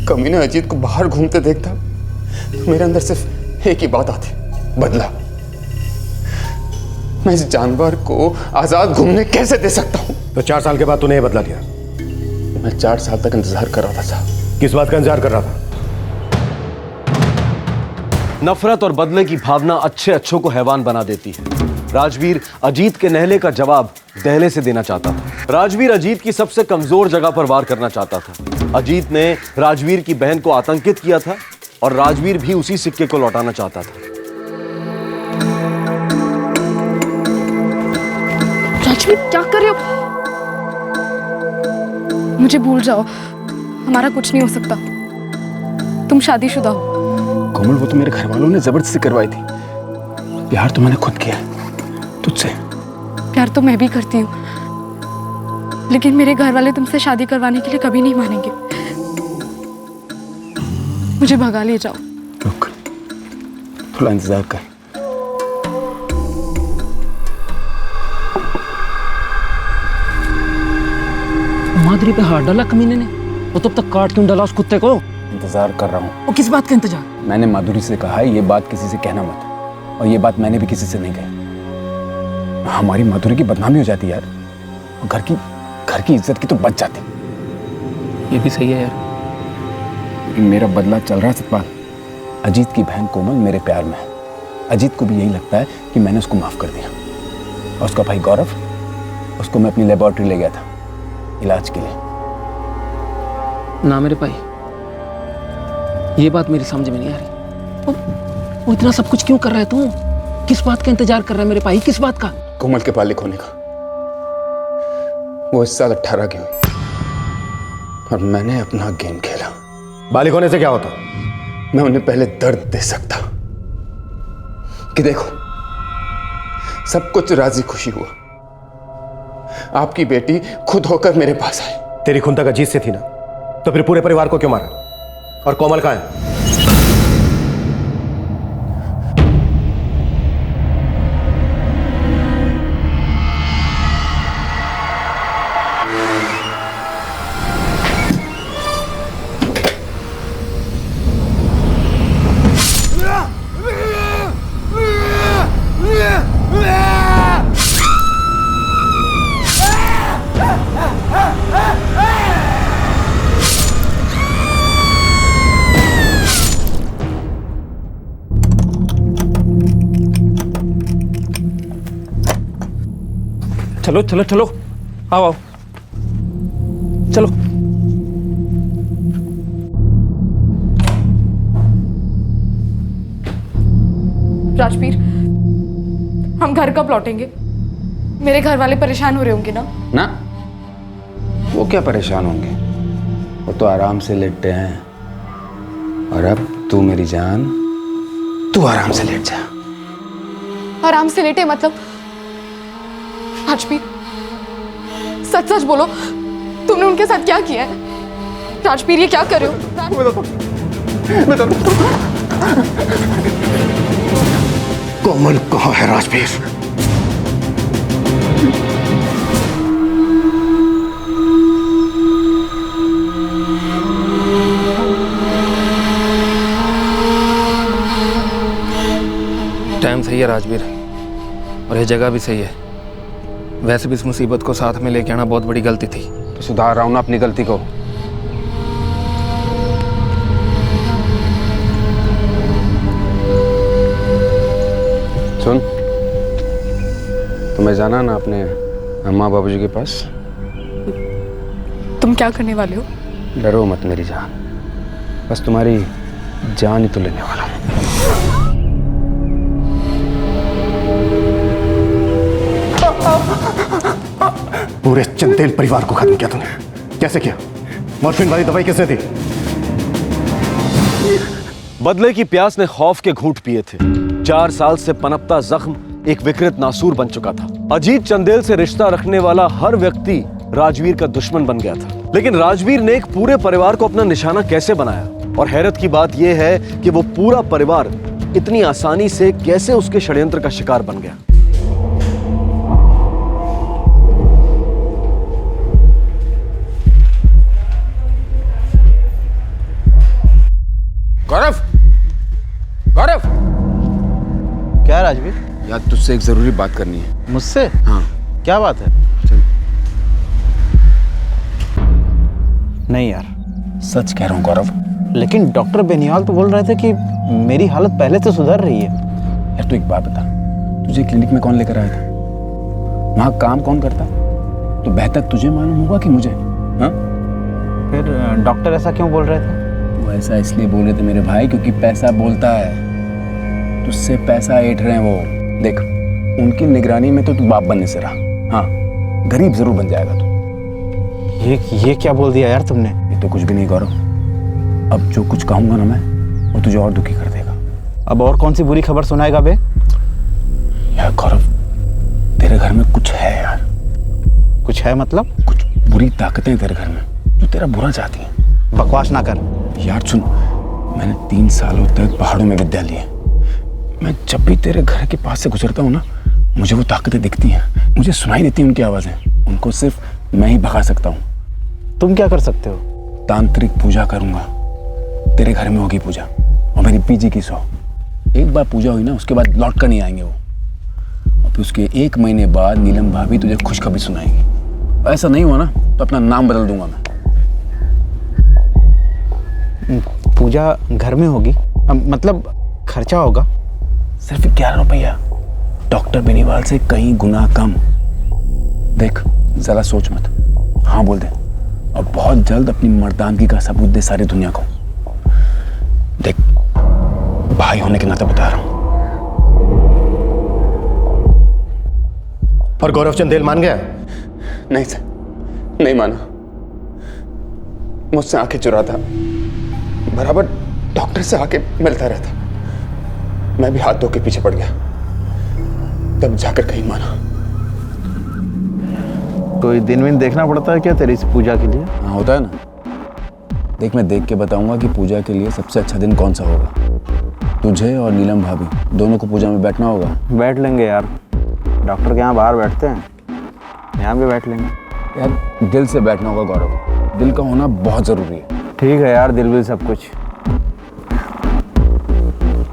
कमीने अजीत को बाहर घूमते देखता तो मेरे अंदर सिर्फ एक ही बात आती, बदला। मैं इस जानवर को आजाद घूमने कैसे दे सकता हूँ? तो 4 साल के बाद तूने ये बदला लिया? मैं 4 साल तक इंतजार कर रहा था साहब। किस बात का इंतजार कर रहा था? नफरत और बदले की भावना अच्छों को हैवान बना देती है। राजवीर अजीत के नहले का जवाब दहले से देना चाहता था। राजवीर अजीत की सबसे कमजोर जगह पर वार करना चाहता था। अजीत ने राजवीर की बहन को आतंकित किया था और राजवीर भी उसी सिक्के को लौटाना चाहता था। राजवीर, क्या कर रहे हो? मुझे भूल जाओ, हमारा कुछ नहीं हो सकता। तुम शादीशुदा हो। कोमल, वो तो मेरे घर वालों ने जबरदस्ती करवाई थी। प्यार तो मैंने खुद किया तुझसे। प्यार तो मैं भी करती हूँ, लेकिन मेरे घर वाले तुमसे शादी करवाने के लिए कभी नहीं मानेंगे। मुझे भगा ले जाओ। रुक, थोड़ा इंतजार कर। माधुरी पे हाथ डाला कमीने ने, वो तब तक काट क्यों डाला उस कुत्ते को? इंतजार कर रहा हूँ। वो किस बात का इंतजार? मैंने माधुरी से कहा है ये बात किसी से कहना मत, और ये बात मैंने भी किसी से नहीं कही। हमारी माधुरी की बदनामी हो जाती यार, घर की इज्जत की तो बच जाती। ये भी सही है यार। मेरा बदला चल रहा है सतपाल। अजीत की बहन कोमल मेरे प्यार में है। अजीत को भी यही लगता है कि मैंने उसको माफ कर दिया। और उसका भाई गौरव, उसको मैं अपनी लेबोरेटरी ले गया था इलाज के लिए। ना मेरे भाई, ये बात मेरी समझ में नहीं आ रही। वो इतना सब कुछ क्यों कर रहा है तू? किस बात का इंतजार कर रहा है मेरे भाई? किस बात का? कोमल के बालिक होने का। वो इस साल 18 की हुई और मैंने अपना गेम खेला। बालिग होने से क्या होता? मैं उन्हें पहले दर्द दे सकता कि देखो सब कुछ राजी खुशी हुआ, आपकी बेटी खुद होकर मेरे पास आई। तेरी खून तक अजीत से थी ना, तो फिर पूरे परिवार को क्यों मारा? और कोमल कहाँ है? चलो चलो चलो, आओ आओ, चलो। राजवीर, हम घर कब लौटेंगे? मेरे घर वाले परेशान हो रहे होंगे ना? ना, वो क्या परेशान होंगे, वो तो आराम से लेटे हैं। और अब तू मेरी जान, तू आराम से लेट जा। आराम से लेटे मतलब? राजवीर, सच सच बोलो, तुमने उनके साथ क्या किया है? राजवीर, ये क्या कर रहे हो? कोमल कहाँ है राजवीर? टाइम सही है राजवीर, और ये जगह भी सही है। वैसे भी इस मुसीबत को साथ में लेके आना बहुत बड़ी गलती थी। तो सुधार रहा हूं ना अपनी गलती को। सुन, तुम्हें जाना ना अपने अम्मा बाबूजी के पास? तुम क्या करने वाले हो? डरो मत मेरी जान, बस तुम्हारी जान ही तो लेने वाला हूं। पूरे चंदेल परिवार को खत्म किया तूने। कैसे किया? मॉर्फिन वाली दवाई किसने दी? बदले की प्यास ने खौफ के घूंट पिए थे। 4 साल से पनपता जख्म एक विकृत नासूर बन चुका था। अजीत चंदेल से रिश्ता रखने वाला हर व्यक्ति राजवीर का दुश्मन बन गया था। लेकिन राजवीर ने एक पूरे परिवार को अपना निशाना कैसे बनाया? और हैरत की बात यह है कि वो पूरा परिवार इतनी आसानी से कैसे उसके षड्यंत्र का शिकार बन गया। गौरव, गौरव, क्या राजवीर? यार तुझसे एक जरूरी बात करनी है। मुझसे? हाँ। क्या बात है? नहीं यार, सच कह रहा हूँ गौरव। लेकिन डॉक्टर बेनियाल तो बोल रहे थे कि मेरी हालत पहले से सुधर रही है। यार तू एक बात बता, तुझे क्लिनिक में कौन लेकर आया था? वहाँ काम कौन करता? तो बेहतर तुझे मालूम होगा कि मुझे। हाँ? फिर डॉक्टर ऐसा क्यों बोल रहे थे? वो ऐसा इसलिए बोल रहे थे मेरे भाई क्योंकि पैसा बोलता है। तुझसे पैसा ऐंठ रहे हैं वो। देख, उनकी निगरानी में तो तू बाप बनने से रहा। हाँ, गरीब जरूर बन जाएगा तू। ये क्या बोल दिया यार तुमने? ये तो कुछ भी नहीं गौरव। अब जो कुछ कहूंगा ना मैं, वो तुझे और दुखी कर देगा। अब और कौन सी बुरी खबर सुनाएगा बे? यार गौरव, तेरे घर में कुछ है यार। कुछ है मतलब? कुछ बुरी ताकतें तेरे घर में जो तेरा बुरा चाहती हैं। बकवास ना कर यार। सुन, मैंने 3 सालों तक पहाड़ों में विद्या ली है। मैं जब भी तेरे घर के पास से गुजरता हूँ ना, मुझे वो ताकतें दिखती हैं, मुझे सुनाई देती हैं उनकी आवाज़ें। उनको सिर्फ मैं ही भगा सकता हूँ। तुम क्या कर सकते हो? तांत्रिक पूजा करूँगा। तेरे घर में होगी पूजा, और मेरी पीजी की 100। एक बार पूजा हुई ना, उसके बाद लौट कर नहीं आएंगे वो। और फिर उसके 1 महीने बाद नीलम भाभी तुझे खुशखबरी सुनाएंगी। ऐसा नहीं हुआ ना तो अपना नाम बदल दूंगा मैं। पूजा घर में होगी? मतलब खर्चा होगा? सिर्फ 11 रुपया। डॉक्टर बेनीवाल से कहीं गुना कम। देख, जरा सोच मत, हाँ बोल दे, और बहुत जल्द अपनी मर्दानगी का सबूत दे सारी दुनिया को। देख, भाई होने के नाते बता रहा हूं। और गौरव चंदेल मान गया? नहीं सर, नहीं माना, मुझसे आंखें चुराता, बराबर डॉक्टर से आके मिलता रहता। मैं भी हाथ धो के पीछे पड़ गया, तब जाकर कहीं माना। कोई दिन विन देखना पड़ता है क्या तेरी इस पूजा के लिए? हाँ होता है ना। देख मैं देख के बताऊंगा कि पूजा के लिए सबसे अच्छा दिन कौन सा होगा। तुझे और नीलम भाभी दोनों को पूजा में बैठना होगा। बैठ लेंगे यार, डॉक्टर के यहाँ बाहर बैठते हैं, यहाँ भी बैठ लेंगे। यार दिल से बैठना होगा गौरव, दिल का होना बहुत ज़रूरी है। ठीक है यार, दिल विल सब कुछ,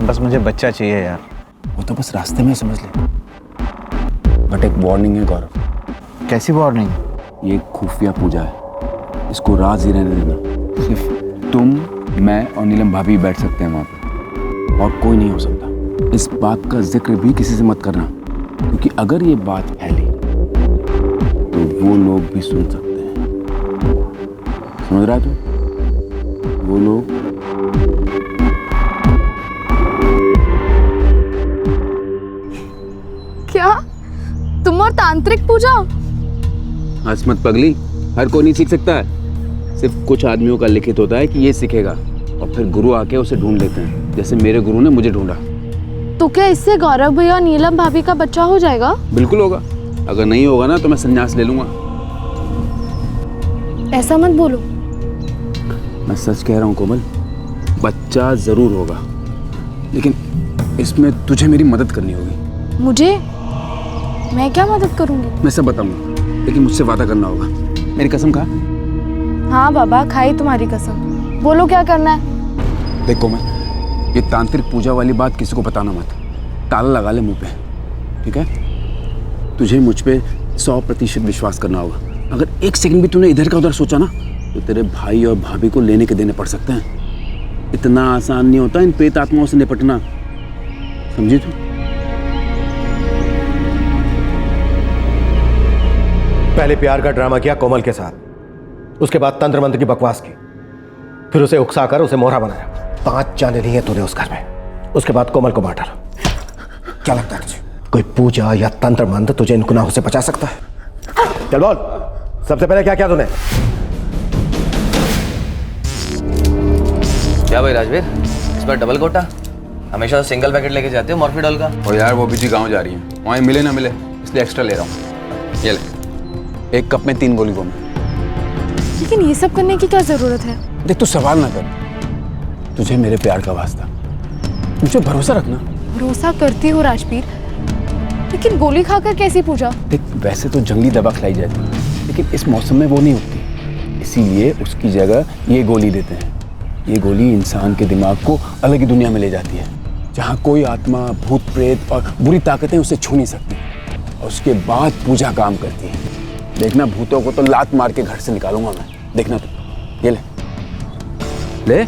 बस मुझे बच्चा चाहिए यार। वो तो बस रास्ते में समझ ले। बट एक वार्निंग है गौरव। कैसी वार्निंग? ये एक खुफिया पूजा है, इसको राज ही रहने देना। सिर्फ तुम, मैं और नीलम भाभी बैठ सकते हैं वहाँ पे, और कोई नहीं हो सकता। इस बात का जिक्र भी किसी से मत करना, क्योंकि अगर ये बात फैली तो वो लोग भी सुन सकते हैं। समझ रहा है तू? वो लोग क्या? तुम और तांत्रिक पूजा? हंस मत पगली, हर कोई नहीं सीख सकता है। सिर्फ कुछ आदमियों का लिखित होता है कि ये सीखेगा, और फिर गुरु आके उसे ढूंढ लेते हैं, जैसे मेरे गुरु ने मुझे ढूंढा। तो क्या इससे गौरव भैया और नीलम भाभी का बच्चा हो जाएगा? बिल्कुल होगा, अगर नहीं होगा ना तो मैं संन्यास ले लूंगा। ऐसा मत बोलो। मैं सच कह रहा हूँ कोमल, बच्चा जरूर होगा, लेकिन इसमें तुझे मेरी मदद करनी होगी। मुझे? मैं क्या मदद करूंगी? मैं सब बताऊंगा, लेकिन मुझसे वादा करना होगा। मेरी कसम खा। हाँ बाबा, खाई तुम्हारी कसम। बोलो क्या करना है? देख कोमल, ये तांत्रिक पूजा वाली बात किसी को बताना मत, ताला लगा ले मुंह पे, ठीक है? तुझे मुझ पे 100% विश्वास करना होगा। अगर एक सेकंड भी तूने इधर का उधर सोचा ना, तो तेरे भाई और भाभी को लेने के देने पड़ सकते हैं। इतना आसान नहीं होता इन प्रेत आत्माओं से निपटना, समझी तू? पहले प्यार का ड्रामा किया कोमल के साथ, उसके बाद तंत्र मंत्र की बकवास की, फिर उसे उकसाकर उसे मोहरा बनाया। 5 जाने लिए तूने उस घर में, उसके बाद कोमल को बांटा। क्या लगता है तुझे कोई पूजा या तंत्र मंत्र तुझे इन गुनाहों से बचा सकता है? चल बोल, सबसे पहले क्या किया तूने? क्या भाई राजवीर, इस बार डबल कोटा? हमेशा सिंगल पैकेट लेके जाते हो मॉर्फिडॉल का। और यार वो बीजी गाँव जा रही है, वहाँ मिले ना मिले इसलिए एक्स्ट्रा ले रहा हूँ। ये ले, 1 कप में 3 गोली घूम। लेकिन ये सब करने की क्या जरूरत है? देख तू सवाल ना कर, तुझे मेरे प्यार का वास्ता, मुझे भरोसा रखना। भरोसा करती हो राजवीर, लेकिन गोली खाकर कैसी पूजा? देख वैसे तो जंगली दवा खिलाई जाती है, लेकिन इस मौसम में वो नहीं उगती, इसीलिए उसकी जगह ये गोली देते हैं। ये गोली इंसान के दिमाग को अलग ही दुनिया में ले जाती है, जहाँ कोई आत्मा, भूत प्रेत और बुरी ताकतें उसे छू नहीं सकती, और उसके बाद पूजा काम करती है। देखना, भूतों को तो लात मार के घर से निकालूंगा मैं, देखना तू। ये ले ले।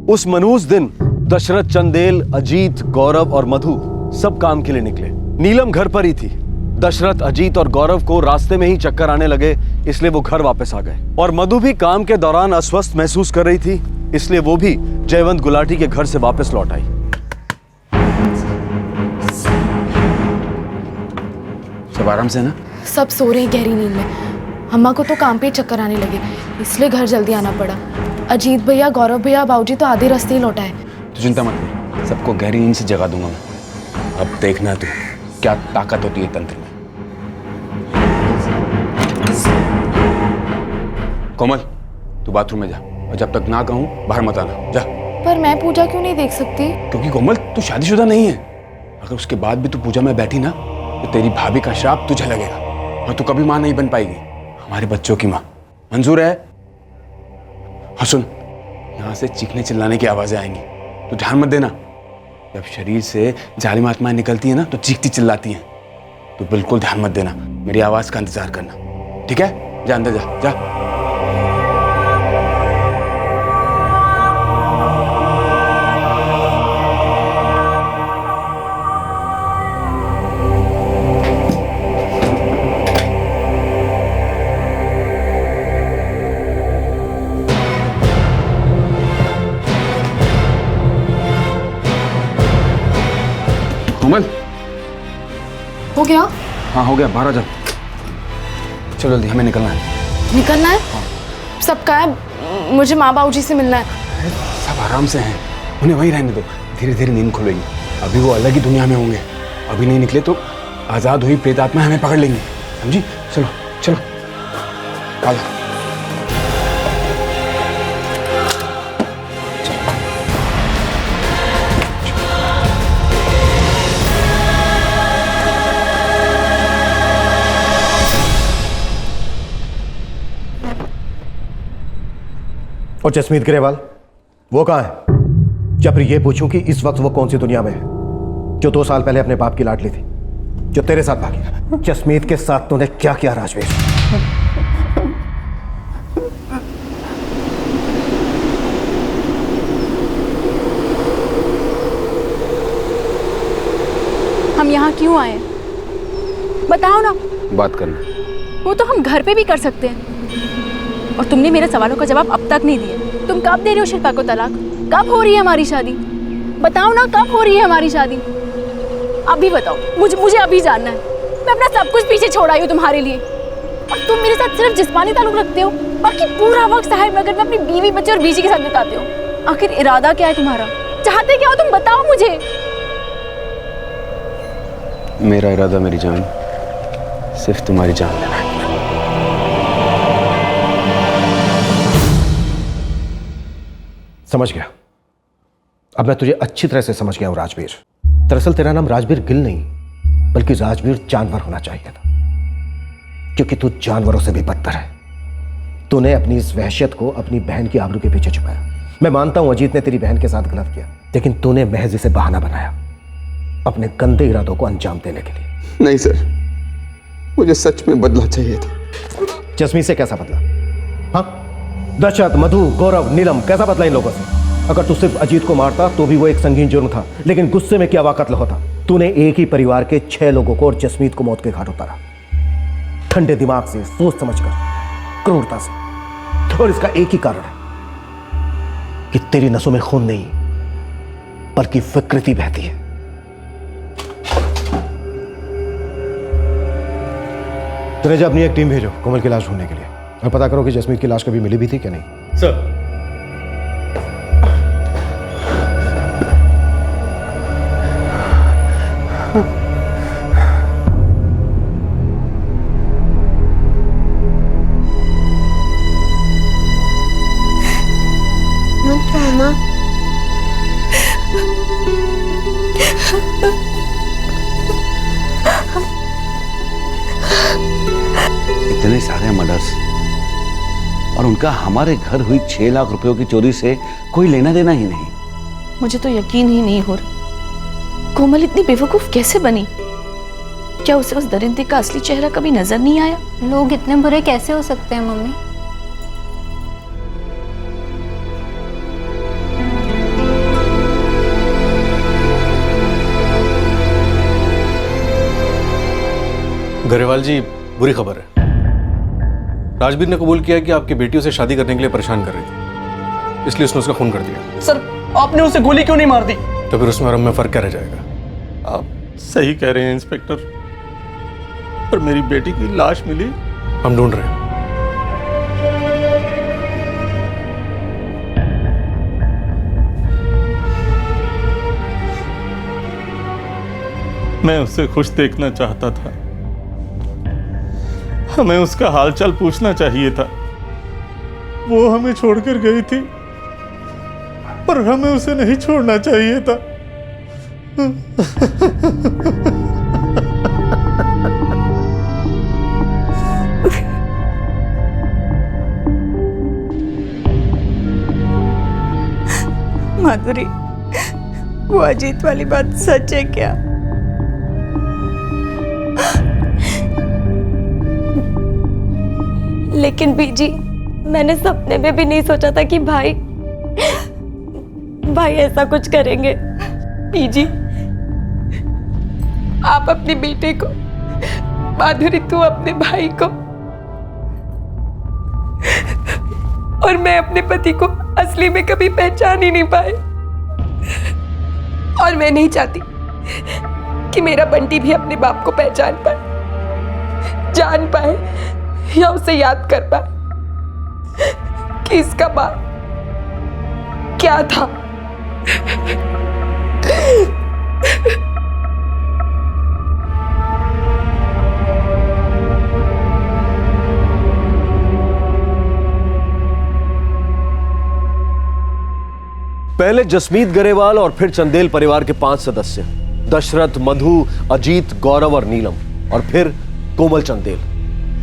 उस मनूस दिन दशरथ, चंदेल, अजीत, गौरव और मधु सब काम के लिए निकले। नीलम घर पर ही थी। दशरथ, अजीत और गौरव को रास्ते में ही चक्कर आने लगे, इसलिए वो घर वापस आ गए। और मधु भी काम के दौरान अस्वस्थ महसूस कर रही थी, इसलिए वो भी जयवंत गुलाटी के घर से वापस लौट आई। सब आराम से ना? सब सो रहे हैं गहरी नींद में। अम्मा को तो काम पे चक्कर आने लगे, इसलिए घर जल्दी आना पड़ा। अजीत भैया, गौरव भैया, बाबूजी तो आधे रास्ते ही लौटा है। तो चिंता मत कर, सबको गहरी नींद से जगा दूंगा मैं। अब देखना तू क्या ताकत होती है तंत्र में। कोमल तू बाथरूम में जा और जब तक ना कहूँ बाहर मत आना, जा। पर मैं पूजा क्यों नहीं देख सकती? क्योंकि कोमल तू शादीशुदा नहीं है। अगर उसके बाद भी तू पूजा में बैठी ना तो तेरी भाभी का श्राप तुझे लगेगा और तू कभी माँ नहीं बन पाएगी, हमारे बच्चों की माँ। मंजूर है? हाँ सुन, यहाँ से चीखने चिल्लाने की आवाजें आएंगी, तो ध्यान मत देना। जब शरीर से जालिम आत्माएं निकलती हैं ना तो चीखती चिल्लाती हैं, तो बिल्कुल ध्यान मत देना, मेरी आवाज का इंतजार करना, ठीक है? जा अंदर जा, जा। कोमल, हो गया? हाँ हो गया, बाहर आ जा। चलो जल्दी, हमें निकलना है। निकलना है? सब कहाँ है? मुझे माँ बाबू जी से मिलना है। सब आराम से हैं, उन्हें वहीं रहने दो, धीरे धीरे नींद खुलेगी। अभी वो अलग ही दुनिया में होंगे, अभी नहीं निकले तो आजाद हुई प्रेतात्मा हमें पकड़ लेंगी, समझी? चलो चलो आ जाओ। और जसमीत ग्रेवाल वो कहाँ है? या फिर ये पूछूं कि इस वक्त वो कौन सी दुनिया में है, जो 2 साल पहले अपने बाप की लाडली थी, जो तेरे साथ भागी? जसमीत के साथ तूने क्या किया राजवीर? हम यहाँ क्यों आए? बताओ ना। बात करना। वो तो हम घर पे भी कर सकते हैं, और तुमने मेरे सवालों का जवाब अब तक नहीं दिया। तुम कब दे रहे हो शिल्पा को तलाक? कब हो रही है हमारी शादी? बताओ ना, कब हो रही है हमारी शादी? अभी बताओ, मुझे अभी जानना है। मैं अपना सब कुछ पीछे छोड़ आई हूँ तुम्हारे लिए, और तुम मेरे साथ सिर्फ जिस्मानी ताल्लुक रखते हो, बाकी पूरा वक्त साहिब नगर में अपनी बीवी बच्चे और बीजी के साथ बिताते हो। आखिर इरादा क्या है तुम्हारा? चाहते क्या हो तुम? बताओ मुझे। मेरा इरादा मेरी जान, सिर्फ तुम्हारी जान लेना है। समझ गया, अब मैं तुझे अच्छी तरह से समझ गया हूं राजवीर। दरअसल तेरा नाम राजवीर गिल नहीं बल्कि राजवीर जानवर होना चाहिए था, क्योंकि तू जानवरों से भी बदतर है। तूने अपनी इस वहशत को अपनी बहन की आबरू के पीछे छुपाया। मैं मानता हूं अजीत ने तेरी बहन के साथ गलत किया, लेकिन तूने महज इसे बहाना बनाया अपने गंदे इरादों को अंजाम देने के लिए। नहीं सर, मुझे सच में बदला चाहिए था। जसमीत से कैसा बदला? हाँ, दशरथ, मधु, गौरव, नीलम, कैसा बदला इन लोगों से? अगर तू सिर्फ अजीत को मारता तो भी वो एक संगीन जुर्म था, लेकिन गुस्से में क्या वाकत होता? तूने एक ही परिवार के 6 लोगों को और जसमीत को मौत के घाट उतारा, ठंडे दिमाग से, सोच समझकर, क्रूरता से। और इसका एक ही कारण है कि तेरी नसों में खून नहीं बल्कि विकृति बहती है। तूने अपनी एक टीम भेजो कोमल की लाश ढूंढने के लिए, और पता करो कि जसमीत की लाश कभी मिली भी थी क्या नहीं। सर। इतने सारे मर्डर्स और उनका हमारे घर हुई 6 लाख रुपयों की चोरी से कोई लेना देना ही नहीं। मुझे तो यकीन ही नहीं हो रहा, कोमल इतनी बेवकूफ कैसे बनी? क्या उसे उस दरिंदे का असली चेहरा कभी नजर नहीं आया? लोग इतने बुरे कैसे हो सकते हैं मम्मी? गरेवाल जी, बुरी खबर है। राजवीर ने कबूल किया कि आपकी बेटी उसे शादी करने के लिए परेशान कर रही थी, इसलिए उसने उसका खून कर दिया। सर, आपने उसे गोली क्यों नहीं मार दी? तो फिर उसमें और में फर्क क्या रह जाएगा? आप सही कह रहे हैं इंस्पेक्टर, पर मेरी बेटी की लाश मिली। हम ढूंढ रहे हैं। मैं उसे खुश देखना चाहता था, हमें उसका हालचाल पूछना चाहिए था, वो हमें छोड़कर गई थी, पर हमें उसे नहीं छोड़ना चाहिए था। माधुरी, वो अजीत वाली बात सच है क्या? लेकिन बीजी, मैंने सपने में भी नहीं सोचा था कि भाई ऐसा कुछ करेंगे। बीजी, आप अपने बेटे को, माधुरी तू अपने भाई को, और मैं अपने पति को असली में कभी पहचान ही नहीं पाए। और मैं नहीं चाहती कि मेरा बंटी भी अपने बाप को पहचान पाए, जान पाए या उसे याद कर पाए कि इसका बाप क्या था। पहले जसमीत गरेवाल और फिर चंदेल परिवार के 5 सदस्य, दशरथ, मधु, अजीत, गौरव और नीलम, और फिर कोमल चंदेल।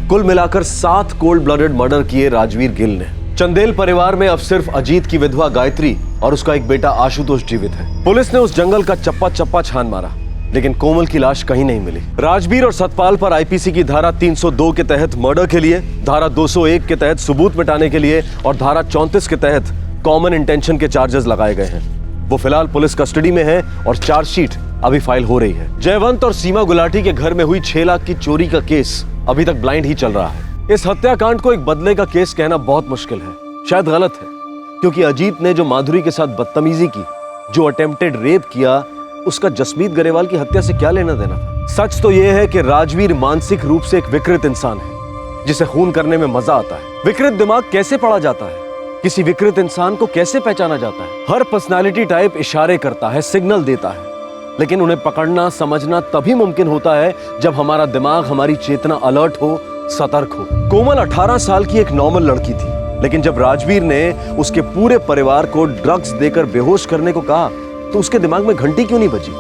कुल मिलाकर 7 कोल्ड ब्लडेड मर्डर किए राजवीर गिल ने। चंदेल परिवार में अब सिर्फ अजीत की विधवा गायत्री और उसका एक बेटा आशुतोष जीवित है। पुलिस ने उस जंगल का चप्पा चप्पा छान मारा, लेकिन कोमल की लाश कहीं नहीं मिली। राजवीर और सतपाल पर आईपीसी की धारा 302 के तहत मर्डर के लिए, धारा 201 के तहत सबूत मिटाने के लिए और धारा 34 के तहत कॉमन इंटेंशन के चार्जेस लगाए गए हैं। वो फिलहाल पुलिस कस्टडी में है और चार्जशीट अभी फाइल हो रही है। जयवंत और सीमा गुलाटी के घर में हुई 6 लाख की चोरी का केस अभी तक ब्लाइंड ही चल रहा है। इस हत्याकांड को एक बदले का केस कहना बहुत मुश्किल है, शायद गलत है, क्योंकि अजीत ने जो माधुरी के साथ बदतमीजी की, जो अटेम्प्टेड रेप किया, उसका जसमीत गरेवाल की हत्या से क्या लेना देना था। सच तो यह है कि राजवीर मानसिक रूप से एक विकृत इंसान है, जिसे खून करने में मजा आता है। विकृत दिमाग कैसे पढ़ा जाता है, किसी विकृत इंसान को कैसे पहचाना जाता है? हर पर्सनालिटी टाइप इशारे करता है, सिग्नल देता है, लेकिन उन्हें पकड़ना, समझना तभी मुमकिन होता है जब हमारा दिमाग, हमारी चेतना अलर्ट हो, सतर्क हो। कोमल 18 साल की एक नॉर्मल लड़की थी, लेकिन जब राजवीर ने उसके पूरे परिवार को ड्रग्स देकर बेहोश करने को कहा, तो उसके दिमाग में घंटी क्यों नहीं बजी?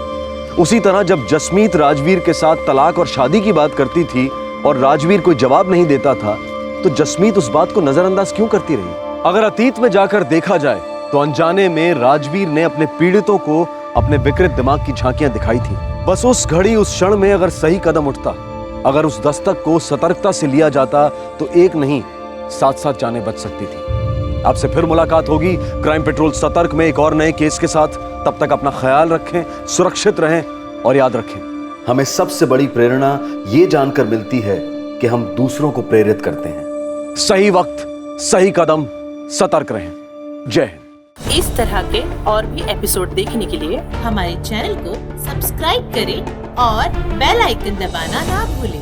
उसी तरह जब जसमीत राजवीर के साथ तलाक और शादी की बात करती थी और राजवीर कोई जवाब नहीं देता था, तो जसमीत उस बात को नजरअंदाज क्यों करती रही? अगर अतीत में जाकर देखा जाए तो अनजाने में राजवीर ने अपने पीड़ितों को अपने विकृत दिमाग की झांकियां दिखाई थी। बस उस घड़ी, उस क्षण में अगर सही कदम उठता, अगर उस दस्तक को सतर्कता से लिया जाता, तो एक नहीं 7-7 जानें बच सकती थी। आपसे फिर मुलाकात होगी क्राइम पेट्रोल सतर्क में एक और नए केस के साथ। तब तक अपना ख्याल रखें, सुरक्षित रहें और याद रखें, हमें सबसे बड़ी प्रेरणा ये जानकर मिलती है कि हम दूसरों को प्रेरित करते हैं। सही वक्त, सही कदम, सतर्क रहें। जय हिंद। इस तरह के और भी एपिसोड देखने के लिए हमारे चैनल को सब्सक्राइब करें और बेल आइकन दबाना ना भूलें।